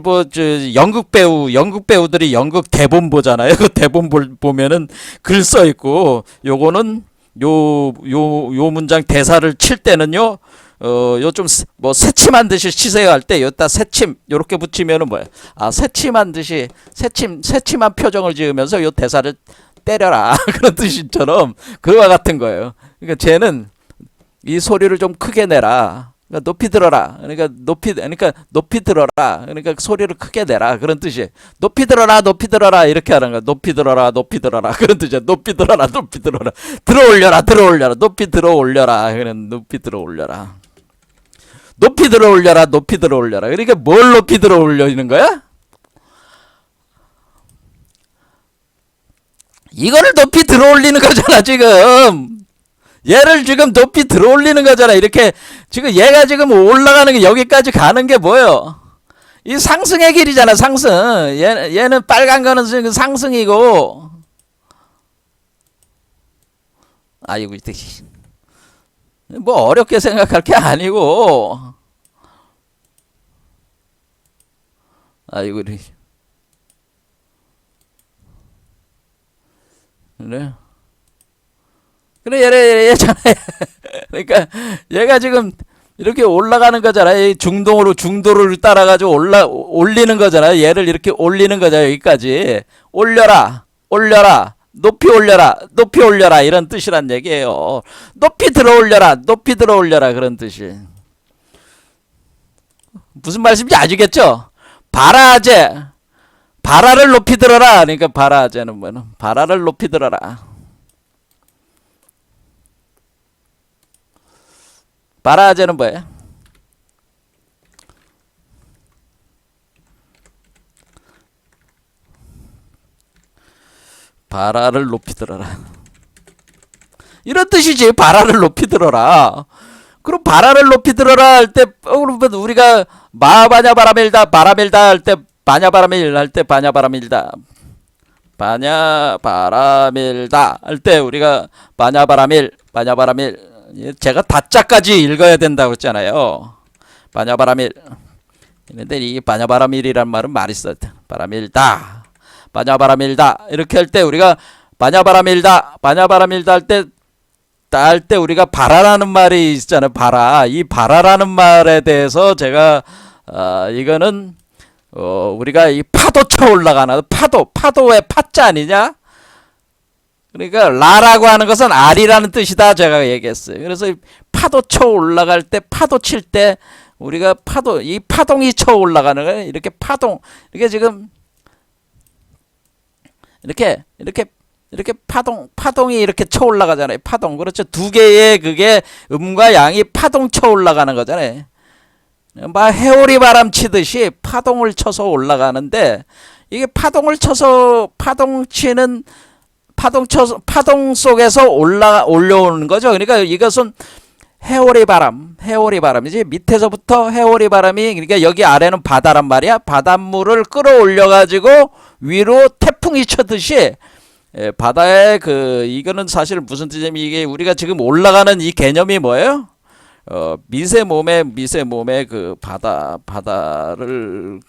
A: 연극 배우들이 연극 대본 보잖아요. 그 대본 보면은 글 써 있고, 요거는 요 문장 대사를 칠 때는요. 요 좀 뭐 새침한 듯이 치세요 할 때 여기다 새침 요렇게 붙이면은 뭐야? 새침한 듯이 새침한 표정을 지으면서 요 대사를 때려라. 그런 뜻처럼 그와 같은 거예요. 그러니까 쟤는 이 소리를 좀 크게 내라. 그러니까 높이 들어라. 그러니까 높이 들어라. 그러니까 소리를 크게 내라. 그런 뜻이에요. 높이 들어라, 높이 들어라. 이렇게 하는 거야. 높이 들어라, 높이 들어라. 그런 뜻이야. 높이 들어라, 높이 들어라. 들어 올려라, 들어 올려라. 높이 들어 올려라. 그런 높이 들어 올려라. 높이 들어 올려라, 높이 들어 올려라. 그러니까 뭘 높이 들어 올리는 거야? 이거를 높이 들어 올리는 거잖아, 지금. 얘를 지금 높이 들어 올리는 거잖아. 이렇게 지금 얘가 지금 올라가는 게 여기까지 가는 게 뭐예요? 이 상승의 길이잖아, 상승. 얘는 빨간 거는 지금 상승이고. 아이고, 뭐 어렵게 생각할 게 아니고. 아이고, 그래. 그래, 얘잖아. 그러니까 얘가 지금 이렇게 올라가는 거잖아. 이 중도를 따라가지고 올리는 거잖아. 얘를 이렇게 올리는 거잖아. 여기까지. 올려라, 올려라, 높이 올려라, 높이 올려라. 이런 뜻이란 얘기예요. 높이 들어 올려라, 높이 들어 올려라. 그런 뜻이. 무슨 말씀인지 아시겠죠? 바라제. 바라를 높이 들어라. 그러니까 바라제는 뭐는? 바라를 높이 들어라. 바라제는 뭐예요? 바라를 높이 들어라. 이런 뜻이지. 바라를 높이 들어라. 그럼 바라를 높이 들어라 할 때, 그러면 우리가 마바냐 바라밀다, 바라밀다 할 때, 바냐 바라밀 할 때, 바냐 바라밀다. 바냐 바라밀다 할 때 우리가 바냐 바라밀, 바냐 바라밀. 제가 다짜까지 읽어야 된다고 했잖아요. 바냐바라밀. 근데 이 바냐바라밀이란 말은 말이 있어. 바라밀다. 바냐바라밀다. 이렇게 할 때 우리가 바냐바라밀다. 바냐바라밀다 할 때 우리가 바라라는 말이 있잖아요. 바라. 이 바라라는 말에 대해서 제가 이거는 우리가 이 파도 쳐 올라가는 파도의 파자 아니냐? 그러니까 라라고 하는 것은 알이라는 뜻이다 제가 얘기했어요. 그래서 파도 쳐 올라갈 때 파도 칠 때 우리가 이 파동이 쳐 올라가는 거예요. 이렇게 이렇게 지금 이렇게 파동이 이렇게 쳐 올라가잖아요. 파동. 그렇죠. 두 개의 그게 음과 양이 파동 쳐 올라가는 거잖아요. 막 해오리 바람 치듯이 파동을 쳐서 올라가는데 이게 파동을 쳐서 파동 속에서 올려오는 거죠. 그러니까 이것은 해오리 바람이지. 밑에서부터 해오리 바람이, 그러니까 여기 아래는 바다란 말이야. 바닷물을 끌어올려 가지고 위로 태풍이 쳐듯이 바다에 이거는 사실 무슨 뜻이냐면 이게 우리가 지금 올라가는 이 개념이 뭐예요? 미세 몸에 그 바다를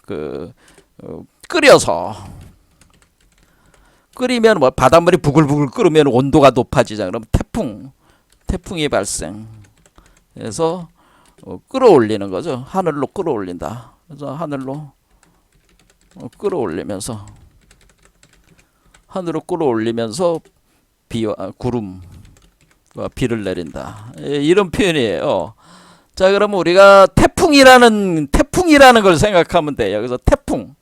A: 끓여서 끓이면 뭐 바닷물이 부글부글 끓으면 온도가 높아지잖아. 그럼 태풍이 발생해서 끌어올리는 거죠. 하늘로 끌어올린다. 그래서 하늘로 끌어올리면서 구름과 비를 내린다. 이런 표현이에요. 자, 그러면 우리가 태풍이라는 걸 생각하면 돼. 여기서 태풍.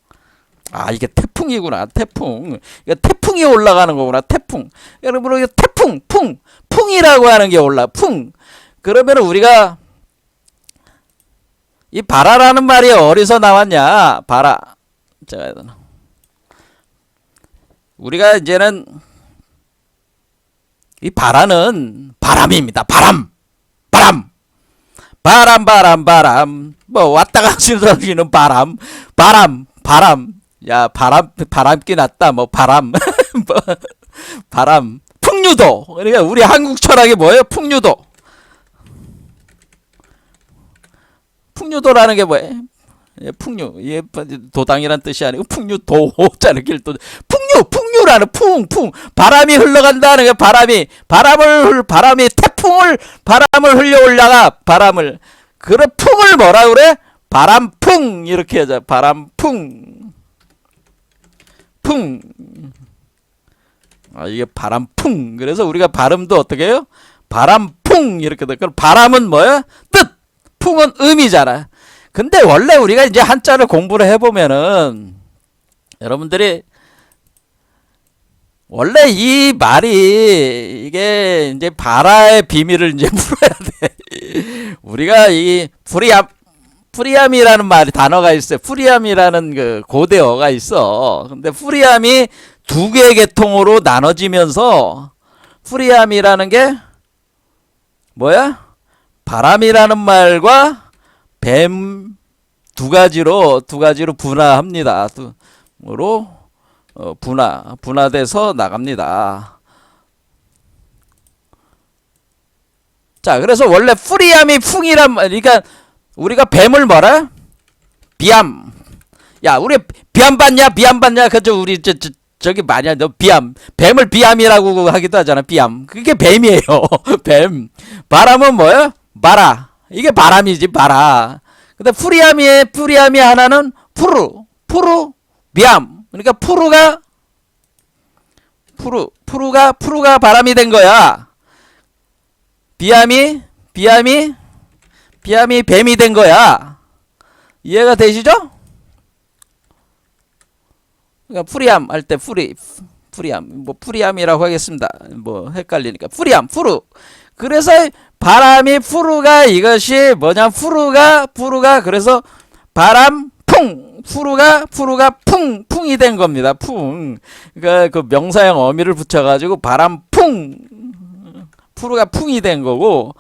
A: 이게 태풍이구나. 태풍. 이게 태풍이 올라가는 거구나. 태풍. 여러분, 이게 풍이라고 하는 게 풍. 그러면 우리가 이 바라라는 말이 어디서 나왔냐? 바라. 제가 우리가 이제는 이 바라는 바람입니다. 바람. 뭐 왔다가 쓰러지는 바람. 야, 바람기 났다. 뭐 바람. 뭐 바람. 풍류도. 그러니까 우리 한국 철학이 뭐예요? 풍류도라는 게 뭐예요? 풍류. 도당이란 뜻이 아니고 풍류도자는 길도. 풍류라는 바람이 흘러간다는 게 바람이 바람을 흘려 올라가. 그래 풍을 뭐라 그래? 바람풍 이렇게 하자. 바람풍. 이게 바람풍. 그래서 우리가 발음도 어떻게 해요? 바람풍 이렇게 돼. 그럼 바람은 뭐야? 뜻. 풍은 음이잖아. 근데 원래 우리가 이제 한자를 공부를 해보면은 여러분들이 원래 이 말이 이게 이제 발화의 비밀을 이제 풀어야 돼. 우리가 이 프리암이라는 말이 단어가 있어요. 프리암이라는 그 고대어가 있어. 근데 프리암이 두 개의 계통으로 나눠지면서 프리암이라는 게 뭐야? 바람이라는 말과 뱀 두 가지로 분화합니다. 분화돼서 나갑니다. 자, 그래서 원래 프리암이 풍이란 말, 그러니까 우리가 뱀을 뭐라? 비암. 야, 우리 비암 받냐? 비암 받냐? 그저 우리 저기 말이야. 너 비암. 뱀을 비암이라고 하기도 하잖아. 비암. 그게 뱀이에요. 뱀. 바람은 뭐야? 바라. 이게 바람이지, 바라. 근데 프리암이 하나는 비암. 그러니까 푸르가 바람이 된 거야. 비암이 뱀이 된 거야. 이해가 되시죠? 그러니까 프리암 할 때 프리암 뭐 프리암이라고 하겠습니다. 뭐 헷갈리니까 푸르. 그래서 바람이 푸르가 이것이 뭐냐? 푸르가 그래서 바람 푸르가 풍이 된 겁니다. 풍. 그러니까 그 명사형 어미를 붙여가지고 바람 푸르가 풍이 된 거고.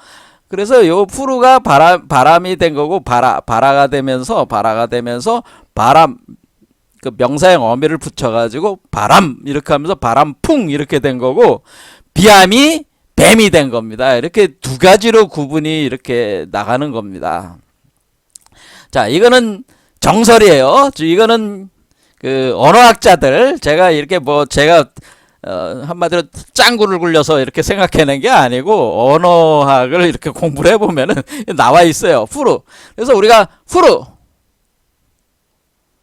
A: 그래서 요 푸르가 바람이 된 거고 바라가 되면서 바람 그 명사형 어미를 붙여가지고 바람 이렇게 하면서 바람 풍 이렇게 된 거고 비암이 뱀이 된 겁니다. 이렇게 두 가지로 구분이 이렇게 나가는 겁니다. 자, 이거는 정설이에요. 이거는 그 언어학자들 제가 이렇게 뭐 제가 한마디로 짱구를 굴려서 이렇게 생각해낸 게 아니고 언어학을 이렇게 공부를 해보면은 나와 있어요. 그래서 우리가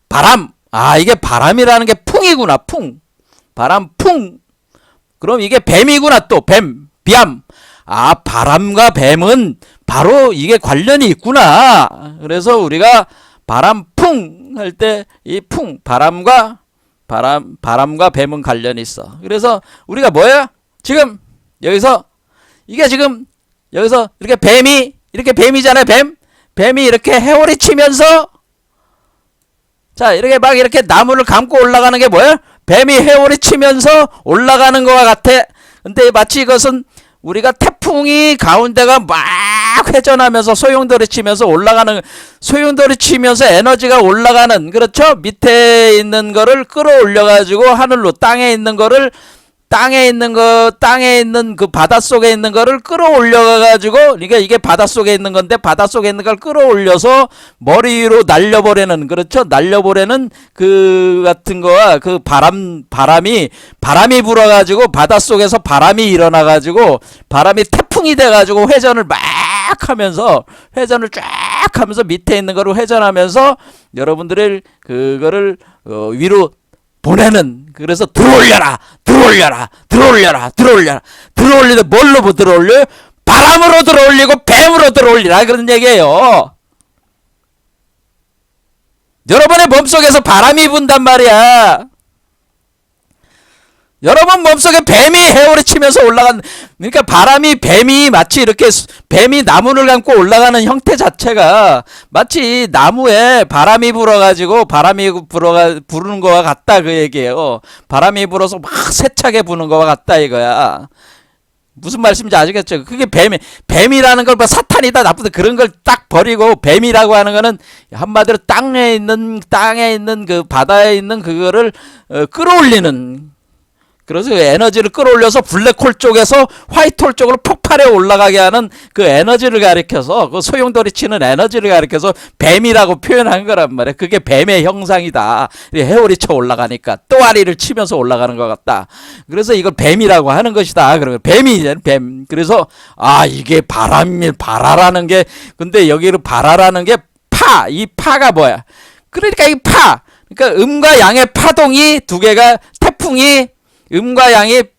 A: 바람. 아, 이게 바람이라는 게 풍이구나. 바람 그럼 이게 뱀이구나. 또 비암. 아, 바람과 뱀은 바로 이게 관련이 있구나. 그래서 우리가 바람 할 때 이 바람과 뱀은 관련이 있어. 그래서 우리가 뭐야? 지금 여기서 이게 지금 여기서 이렇게 뱀이잖아요. 뱀이 이렇게 해오리 치면서 자, 이렇게 막 이렇게 나무를 감고 올라가는 게 뭐야? 뱀이 해오리 치면서 올라가는 것과 같아. 근데 마치 이것은 우리가 태풍이 가운데가 막 회전하면서 소용돌이 치면서 에너지가 올라가는, 그렇죠? 밑에 있는 거를 끌어올려 가지고 하늘로, 땅에 있는 그 바닷속에 있는 거를 끌어올려 가지고, 그러니까 이게 바닷속에 있는 건데 바닷속에 있는 걸 끌어올려서 머리 위로 날려버리는, 그렇죠? 날려버리는 그 같은 거와 그 바람이 불어 가지고 바닷속에서 바람이 일어나 가지고 바람이 태풍이 돼 가지고 회전을 쫙 하면서 밑에 있는 거를 회전하면서 여러분들을 그거를 위로 보내는. 그래서 들어올려라. 뭘로 들어올려? 바람으로 들어올리고 뱀으로 들어올리라, 그런 얘기예요. 여러분의 몸속에서 바람이 분단 말이야. 여러분 몸속에 뱀이 헤엄을 치면서 올라간, 그러니까 뱀이 마치 이렇게 뱀이 나무를 감고 올라가는 형태 자체가 마치 나무에 바람이 불어가지고 부르는 거와 같다, 그 얘기예요. 바람이 불어서 막 세차게 부는 거와 같다 이거야. 무슨 말씀인지 아시겠죠? 그게 뱀이라는 걸 뭐 사탄이다 나쁘다 그런 걸 딱 버리고, 뱀이라고 하는 거는 한마디로 땅에 있는 그 바다에 있는 그거를 끌어올리는, 그래서 에너지를 끌어올려서 블랙홀 쪽에서 화이트홀 쪽으로 폭발해 올라가게 하는 그 에너지를 가리켜서, 그 소용돌이 치는 에너지를 가리켜서 뱀이라고 표현한 거란 말이야. 그게 뱀의 형상이다. 해오리 쳐 올라가니까 또아리를 치면서 올라가는 것 같다. 그래서 이걸 뱀이라고 하는 것이다. 그러면 뱀. 그래서 이게 바라라는 게, 근데 여기로 바라라는 게 이 파가 뭐야? 그러니까 이 그러니까 음과 양의 파동이 두 개가, 태풍이 음과 양의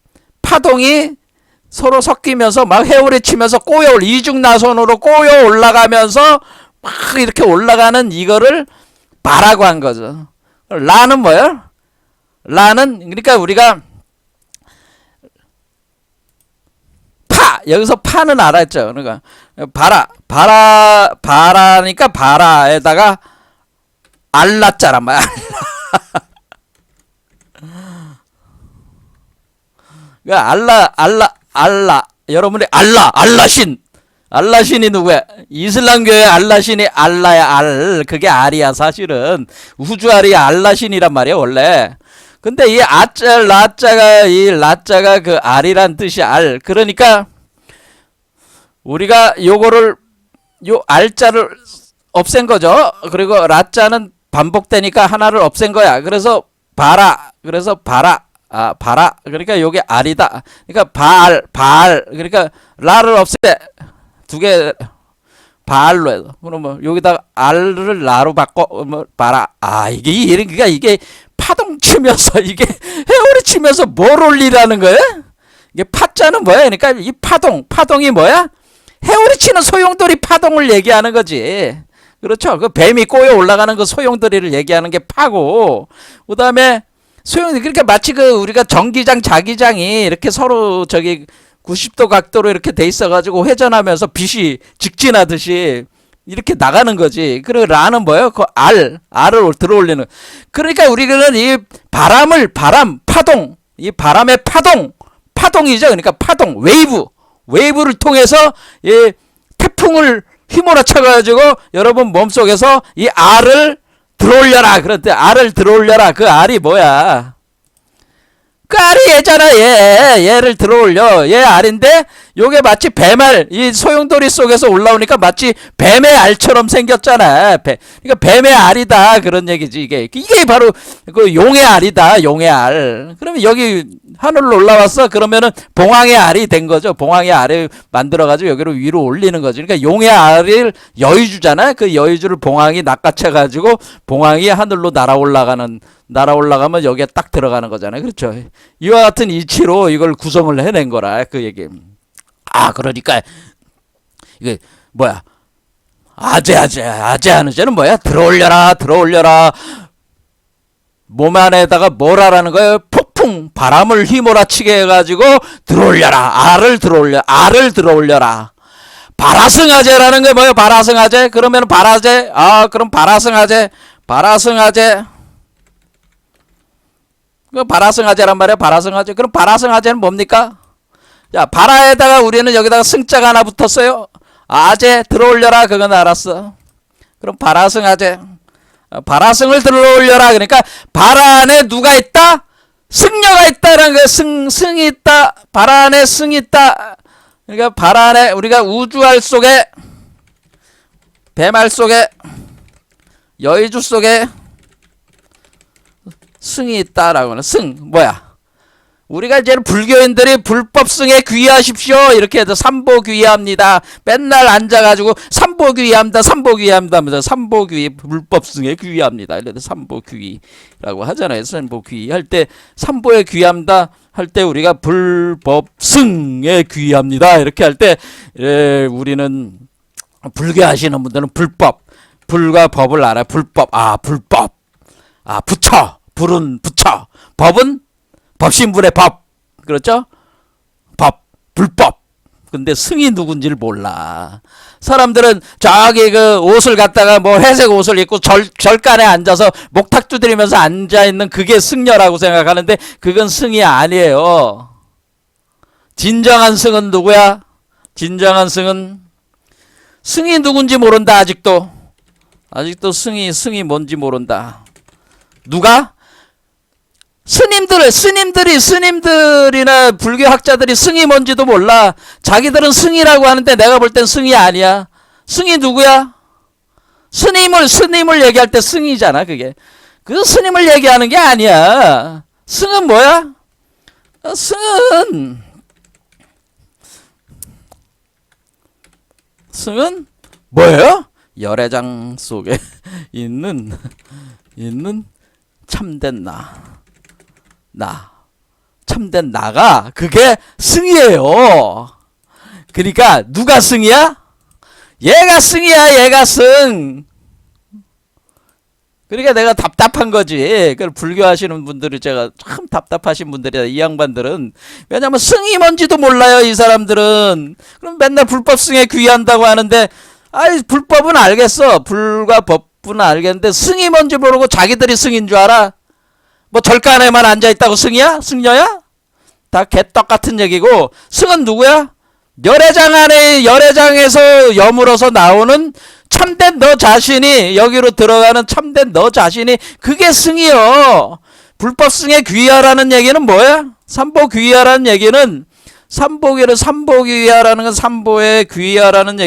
A: 파동이 서로 섞이면서 막 해오리 치면서 이중나선으로 꼬여 올라가면서 막 이렇게 올라가는 이거를 바라고 한 거죠. 라는 뭐예요? 라는 그러니까 우리가 여기서 파는 알았죠. 그러니까 바라니까 바라에다가 알라자란 말이야. 그러니까 알라 여러분이 알라신이 누구야? 이슬람교의 알라신이 알라야. 그게 알이야. 사실은 우주알이 알라신이란 말이야 원래. 근데 이 라자가 그 알이란 뜻이 알. 그러니까 우리가 요거를 요 알자를 없앤 거죠. 그리고 라자는 반복되니까 하나를 없앤 거야. 그래서 바라. 그러니까 요게 알이다. 그러니까 바알. 그러니까 라를 없애. 두 개 바알로 해서. 그러면 여기다가 알을 라로 바꿔 바라. 그러니까 이게 파동 치면서 이게 해오리 치면서 뭘 올리라는 거야? 이게 파자는 뭐야? 그러니까 이 파동이 뭐야? 해오리 치는 소용돌이 파동을 얘기하는 거지. 그렇죠? 그 뱀이 꼬여 올라가는 그 소용돌이를 얘기하는 게 파고, 그 다음에 그러니까 마치 그 우리가 전기장, 자기장이 이렇게 서로 90도 각도로 이렇게 돼 있어가지고 회전하면서 빛이 직진하듯이 이렇게 나가는 거지. 그리고 라는 뭐예요? 그 알을 들어올리는. 그러니까 우리는 이 파동, 이 바람의 파동이죠. 그러니까 파동, 웨이브를 통해서 이 태풍을 휘몰아쳐가지고 여러분 몸속에서 이 알을 들어올려라. 그럴 때 알을 들어올려라. 그 알이 뭐야? 그 알이 얘잖아. 얘를 들어올려. 얘 알인데 요게 마치 뱀알, 이 소용돌이 속에서 올라오니까 마치 뱀의 알처럼 생겼잖아. 그러니까 뱀의 알이다 그런 얘기지. 이게 바로 그 용의 알이다. 용의 알. 그러면 여기 하늘로 올라왔어. 그러면은 봉황의 알이 된 거죠. 봉황의 알을 만들어가지고 여기로 위로 올리는 거죠. 그러니까 용의 알을 여의주잖아. 그 여의주를 봉황이 낚아채가지고 봉황이 하늘로 날아올라가면 여기에 딱 들어가는 거잖아요. 그렇죠. 이와 같은 이치로 이걸 구성을 해낸 거라 그 얘기. 그러니까 이게 뭐야? 아재 하는 죄는 뭐야? 들어올려라. 몸 안에다가 뭘 하라는 거예요? 폭풍 바람을 휘몰아치게 해가지고 들어올려라. 알을 들어올려라. 바라승아재라는 게 뭐예요? 바라승아재? 그러면 그럼 바라승아재. 그 바라승아재란 말이야. 바라승아재. 그럼 바라승아재는 뭡니까? 자, 바라에다가 우리는 여기다가 승자가 하나 붙었어요. 아재 들어올려라. 그건 알았어. 그럼 바라승아재. 바라승을 들어올려라. 그러니까 바라 안에 누가 있다? 승려가 있다라는 거야. 승이 있다. 바라 안에 승이 있다. 그러니까 바라 안에 우리가 우주알 속에, 뱀알 속에, 여의주 속에 승이 있다라고 하는. 뭐야? 우리가 이제는 불교인들이 불법승에 귀의하십시오 이렇게 해서 삼보귀의합니다. 맨날 앉아가지고 삼보귀의합니다. 삼보귀의 불법승에 귀의합니다. 이래서 삼보귀의라고 하잖아요. 삼보귀의 할 때 삼보에 귀의합니다 할 때 우리가 불법승에 귀의합니다 이렇게 할 때 우리는 불교 하시는 분들은 불과 법을 알아요. 불법. 부처. 불은 부처. 법은 법신불의 법. 그렇죠? 불법. 근데 승이 누군지를 몰라. 사람들은 저기 그 옷을 갖다가 뭐 회색 옷을 입고 절간에 앉아서 목탁 두드리면서 앉아있는 그게 승려라고 생각하는데 그건 승이 아니에요. 진정한 승은 누구야? 진정한 승이 누군지 모른다. 아직도 승이 뭔지 모른다. 누가? 스님들이나 불교학자들이 승이 뭔지도 몰라. 자기들은 승이라고 하는데 내가 볼 땐 승이 아니야. 승이 누구야? 스님을 얘기할 때 승이잖아. 그게 그 스님을 얘기하는 게 아니야. 승은 뭐야? 승은 뭐예요? 열애장 속에 있는 참된 나. 참된 나가 그게 승이에요. 그러니까 누가 승이야? 얘가 승이야. 얘가 승. 그러니까 내가 답답한 거지. 그 불교하시는 분들이 제가 참 답답하신 분들이다. 이 양반들은. 왜냐면 승이 뭔지도 몰라요. 이 사람들은. 그럼 맨날 불법 승에 귀의한다고 하는데 아이 불법은 알겠어. 불과 법은 알겠는데 승이 뭔지 모르고 자기들이 승인 줄 알아? 뭐 절간에만 앉아있다고 승이야? 승려야? 다 개떡 같은 얘기고 승은 누구야? 열애장 안에 열애장에서 여물어서 나오는 참된 너 자신이 여기로 들어가는 참된 너 자신이 그게 승이요. 불법 승에 귀의하라는 얘기는 뭐야? 삼보 귀의하라는 얘기는 삼보 귀의하라는 건 삼보에 귀의하라는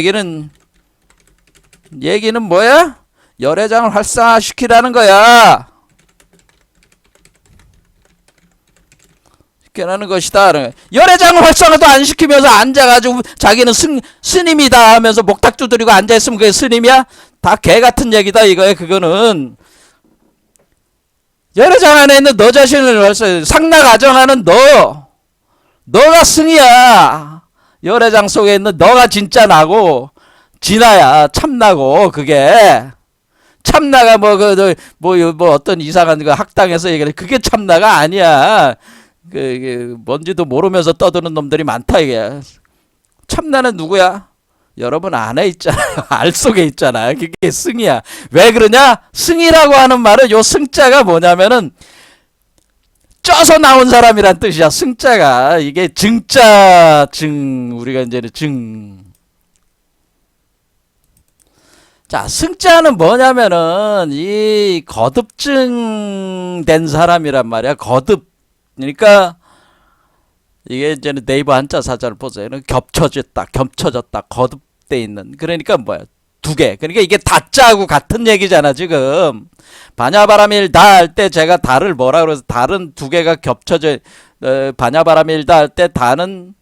A: 얘기는 뭐야? 열애장을 활성화시키라는 거야. 라는 것이다. 열애장을 활성화도 안 시키면서 앉아가지고 자기는 스님이다 하면서 목탁 두드리고 앉아있으면 그게 스님이야? 다 개같은 얘기다 이거야. 그거는 열애장 안에 있는 너 자신을 상나 가정하는 너가 승이야. 열애장 속에 있는 너가 진짜 나고 진아야. 참나고 그게 참나가 뭐 어떤 이상한 그 학당에서 얘기해 그게 참나가 아니야. 뭔지도 모르면서 떠드는 놈들이 많다 이게. 참나는 누구야? 여러분 안에 있잖아요. 알 속에 있잖아요. 그게 승이야. 왜 그러냐? 승이라고 하는 말은 요 승자가 뭐냐면은 쪄서 나온 사람이란 뜻이야. 승자가 이게 증자 우리가 이제는 자, 승자는 뭐냐면은 이 거듭증 된 사람이란 말이야. 거듭. 그러니까 이게 이제는 네이버 한자 사전을 보세요. 겹쳐졌다, 거듭돼 있는. 그러니까 뭐야? 두 개. 그러니까 이게 다자하고 같은 얘기잖아 지금. 반야바람일다 할 때 제가 다를 뭐라 그래서 달은 두 개가 겹쳐져. 반야바람일다 할 때 다는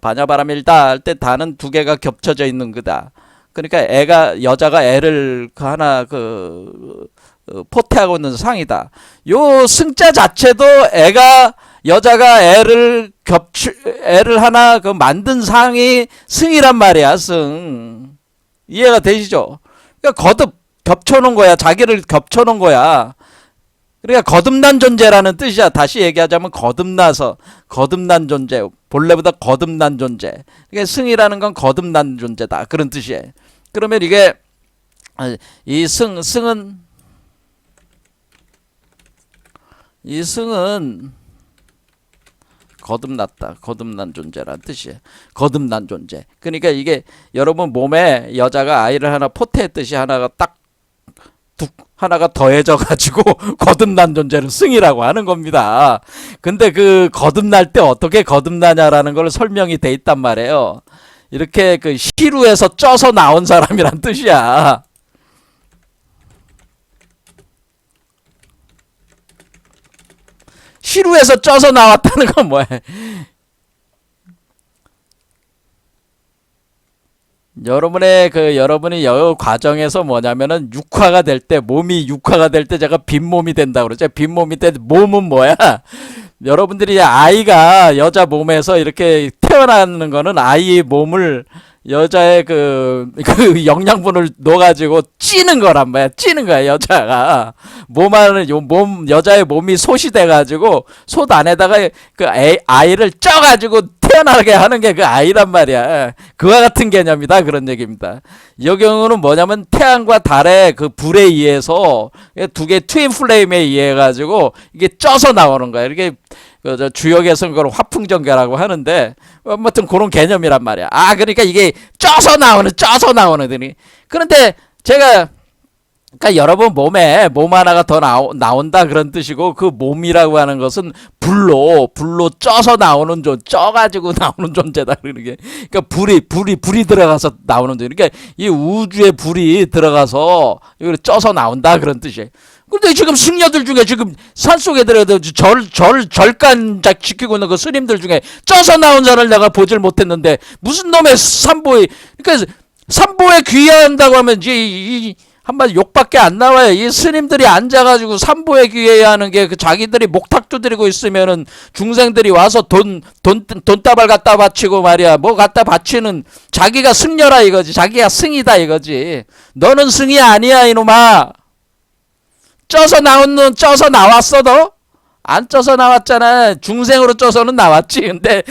A: 반야바람일다 할 때 다는 두 개가 겹쳐져 있는 거다. 그러니까 여자가 애를 하나 포태하고 있는 상이다. 요 승자 자체도 여자가 애를 하나 만든 상이 승이란 말이야. 승. 이해가 되시죠? 그러니까 겹쳐놓은 거야. 자기를 겹쳐놓은 거야. 그러니까 거듭난 존재라는 뜻이야. 다시 얘기하자면 거듭난 존재. 본래보다 거듭난 존재. 그러니까 승이라는 건 거듭난 존재다. 그런 뜻이에요. 그러면 이게 이 승은 거듭났다. 거듭난 존재란 뜻이에요. 거듭난 존재. 그러니까 이게 여러분 몸에 여자가 아이를 하나 포태했듯이 하나가 더해져 가지고 거듭난 존재를 승이라고 하는 겁니다. 근데 그 거듭날 때 어떻게 거듭나냐라는 걸 설명이 돼 있단 말이에요. 이렇게 그 시루에서 쪄서 나온 사람이란 뜻이야. 시루에서 쪄서 나왔다는 건 뭐야? 여러분이 여 과정에서 뭐냐면은 몸이 육화가 될 때 제가 빈몸이 된다고 그러죠. 빈몸이 때 몸은 뭐야? 여러분들이 아이가 여자 몸에서 이렇게 태어나는 거는 아이의 몸을 여자의 그 영양분을 넣어가지고 찌는 거란 말이야. 찌는 거야, 여자가. 여자의 몸이 솥이 돼가지고, 솥 안에다가 아이를 쪄가지고 태어나게 하는 게 그 아이란 말이야. 그와 같은 개념이다. 그런 얘기입니다. 이 경우는 뭐냐면 태양과 달의 그 불에 의해서 두 개 트윈 플레임에 의해 가지고 이게 쪄서 나오는 거야. 이렇게 주역에서는 그걸 화풍전개라고 하는데 아무튼 그런 개념이란 말이야. 그러니까 이게 쪄서 나오는 더니. 그런데 제가 그러니까 여러분 몸에 몸 하나가 더 나온다 그런 뜻이고, 그 몸이라고 하는 것은 불로 쪄서 나오는 쪄가지고 나오는 존재다. 그러는 게. 그러니까 불이 들어가서 나오는 존재. 그러니까 이 우주에 불이 들어가서 이걸 쪄서 나온다 그런 뜻이에요. 근데 지금 승려들 중에 지금 산속에 들어가서 절간작 지키고 있는 그 스님들 중에 쪄서 나온 자를 내가 보질 못했는데 무슨 놈의 삼보에, 그러니까 삼보에 귀의한다고 하면 한마디 욕밖에 안 나와요. 이 스님들이 앉아가지고 삼보에 귀해야 하는 게 그 자기들이 목탁 두드리고 있으면은 중생들이 와서 돈다발 갖다 바치고 말이야. 뭐 갖다 바치는 자기가 승려라 이거지. 자기가 승이다 이거지. 너는 승이 아니야 이놈아. 쪄서 나온 놈 쪄서 나왔어 너? 안 쪄서 나왔잖아. 중생으로 쪄서는 나왔지. 근데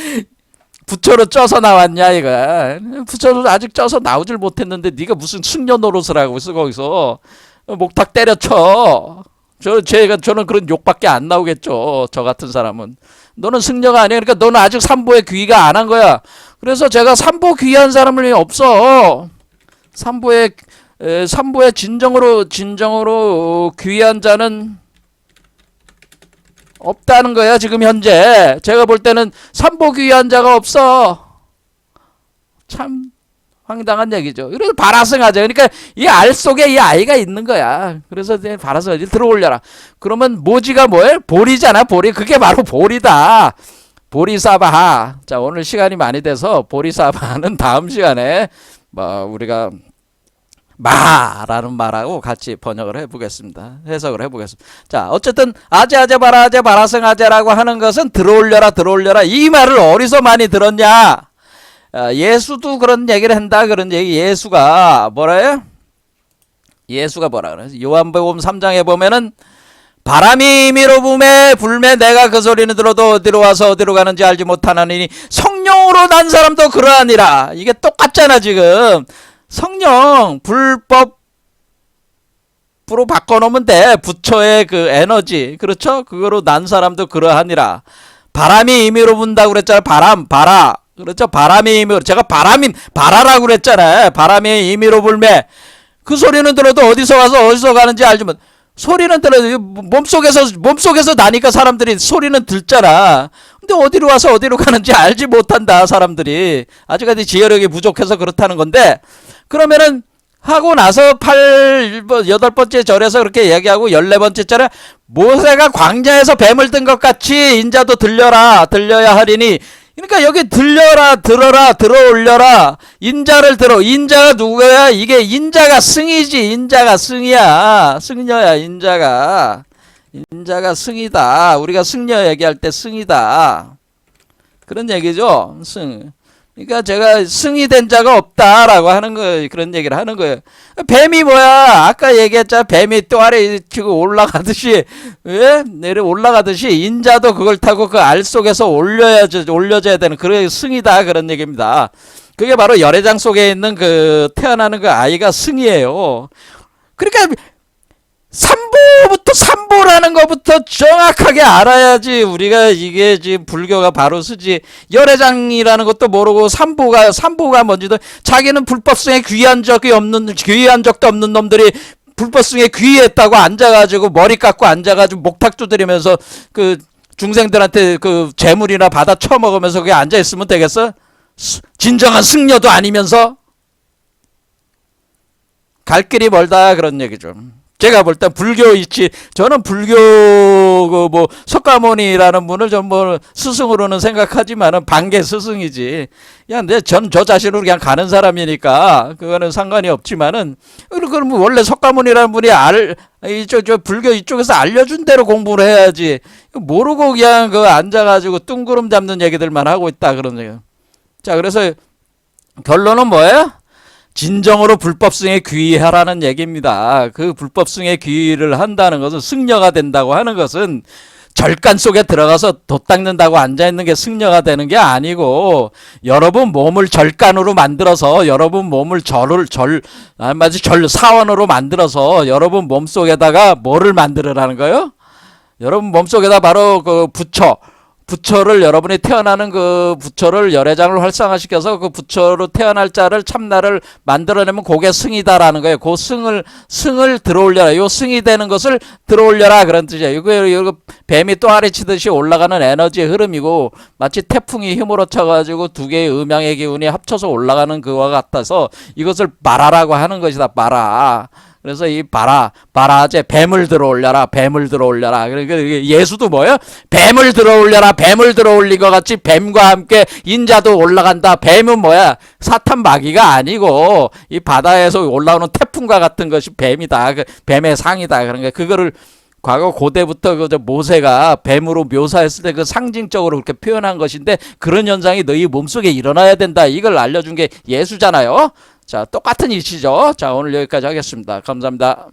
A: 부처로 쪄서 나왔냐 이거. 부처로 아직 쪄서 나오질 못했는데 네가 무슨 승려 노릇을 하고 있어 거기서. 목탁 때려쳐. 저는 그런 욕밖에 안 나오겠죠. 저 같은 사람은. 너는 승려가 아니야. 그러니까 너는 아직 삼보에 귀의가 안 한 거야. 그래서 제가 삼보 귀의한 사람은 없어. 삼보에 진정으로 귀의한 자는 없다는 거야 지금 현재. 제가 볼 때는 삼보 귀의한 자가 없어. 참 황당한 얘기죠. 그래서 발화승하자. 그러니까 이 알 속에 이 아이가 있는 거야. 그래서 이제 발화승하지 들어올려라. 그러면 모지가 뭐예요? 보리잖아. 보리. 그게 바로 보리다. 보리사바. 자, 오늘 시간이 많이 돼서 보리사바는 다음 시간에 뭐 우리가 마라는 말하고 같이 번역을 해보겠습니다. 해석을 해보겠습니다. 자, 어쨌든 아제아제 바라아제 바라승아제라고 하는 것은 들어올려라 들어올려라. 이 말을 어디서 많이 들었냐? 예수도 그런 얘기를 한다. 그런 얘기. 예수가 뭐라요? 예수가 뭐라 그래? 요한복음 3장에 보면은 바람이 임의로 불매 내가 그 소리는 들어도 어디로 와서 어디로 가는지 알지 못하나니 성령으로 난 사람도 그러하니라. 이게 똑같잖아 지금. 성령 불법으로 바꿔놓으면 돼. 부처의 그 에너지 그렇죠? 그거로 난 사람도 그러하니라. 바람이 임의로 분다고 그랬잖아요. 바라 그렇죠? 바람이 임의로. 제가 바라라고 그랬잖아요. 바람이 임의로 불매. 그 소리는 들어도 어디서 와서 어디서 가는지 알지 못. 소리는 들어도 몸속에서 나니까 사람들이 소리는 듣잖아. 근데 어디로 와서 어디로 가는지 알지 못한다 사람들이. 아직까지 지혜력이 부족해서 그렇다는 건데, 그러면은 하고 나서 8번째 절에서 그렇게 얘기하고 14번째 절에 모세가 광야에서 뱀을 든 것 같이 인자도 들려야 하리니. 그러니까 여기 들어라 들어올려라. 인자를 들어. 인자가 누구야? 이게 인자가 승이지. 인자가 승이야. 승려야 인자가 승이다. 우리가 승려 얘기할 때 승이다. 그런 얘기죠. 승. 그러니까 제가 승이 된 자가 없다라고 하는 거, 그런 얘기를 하는 거예요. 뱀이 뭐야? 아까 얘기했잖아. 뱀이 또 아래 치고 올라가듯이, 왜? 내려 올라가듯이 인자도 그걸 타고 그 알 속에서 올려져야 되는 그런 승이다. 그런 얘기입니다. 그게 바로 열애장 속에 있는 그 태어나는 그 아이가 승이에요. 그러니까 삼보라는 것부터 정확하게 알아야지 우리가 이게 지금 불교가 바로 쓰지. 열애장이라는 것도 모르고 삼보가 뭔지도. 자기는 불법성에 귀한 적도 없는 놈들이 불법성에 귀했다고 앉아가지고 머리 깎고 앉아가지고 목탁 두드리면서 그 중생들한테 그 재물이나 받아 처먹으면서 그게 앉아 있으면 되겠어? 진정한 승려도 아니면서. 갈 길이 멀다 그런 얘기죠. 제가 볼 때 불교 있지. 저는 불교 뭐 석가모니라는 분을 좀 뭐 스승으로는 생각하지만은 반개 스승이지. 야, 근데 저 자신으로 그냥 가는 사람이니까 그거는 상관이 없지만은, 그럼 원래 석가모니라는 분이 저 불교 이쪽에서 알려준 대로 공부를 해야지. 모르고 그냥 그 앉아가지고 뚱구름 잡는 얘기들만 하고 있다 그런 얘기. 자, 그래서 결론은 뭐예요? 진정으로 불법승에 귀의하라는 얘기입니다. 그 불법승에 귀의를 한다는 것은, 승려가 된다고 하는 것은 절간 속에 들어가서 돛 닦는다고 앉아있는 게 승려가 되는 게 아니고, 여러분 몸을 절간으로 만들어서, 여러분 몸을 사원으로 만들어서 여러분 몸속에다가 뭐를 만들으라는 거예요? 여러분 몸속에다 바로 그 부처를, 여러분이 태어나는 그 부처를 열애장을 활성화시켜서 그 부처로 태어날 자를 참나를 만들어내면 그게 승이다라는 거예요. 그 승을 들어올려라. 요 승이 되는 것을 들어올려라 그런 뜻이에요. 이거 뱀이 또아리 치듯이 올라가는 에너지의 흐름이고, 마치 태풍이 힘으로 쳐가지고 두 개의 음양의 기운이 합쳐서 올라가는 그와 같아서 이것을 마라라고 하는 것이다. 마라. 그래서 이 바라제 뱀을 들어 올려라, 뱀을 들어 올려라. 그러니까 예수도 뭐예요? 뱀을 들어 올려라, 뱀을 들어 올린 것 같이 뱀과 함께 인자도 올라간다. 뱀은 뭐야? 사탄 마귀가 아니고 이 바다에서 올라오는 태풍과 같은 것이 뱀이다. 뱀의 상이다. 그러니까 그거를 과거 고대부터 그 모세가 뱀으로 묘사했을 때 그 상징적으로 그렇게 표현한 것인데 그런 현상이 너희 몸속에 일어나야 된다. 이걸 알려준 게 예수잖아요. 자, 똑같은 이치죠. 자, 오늘 여기까지 하겠습니다. 감사합니다.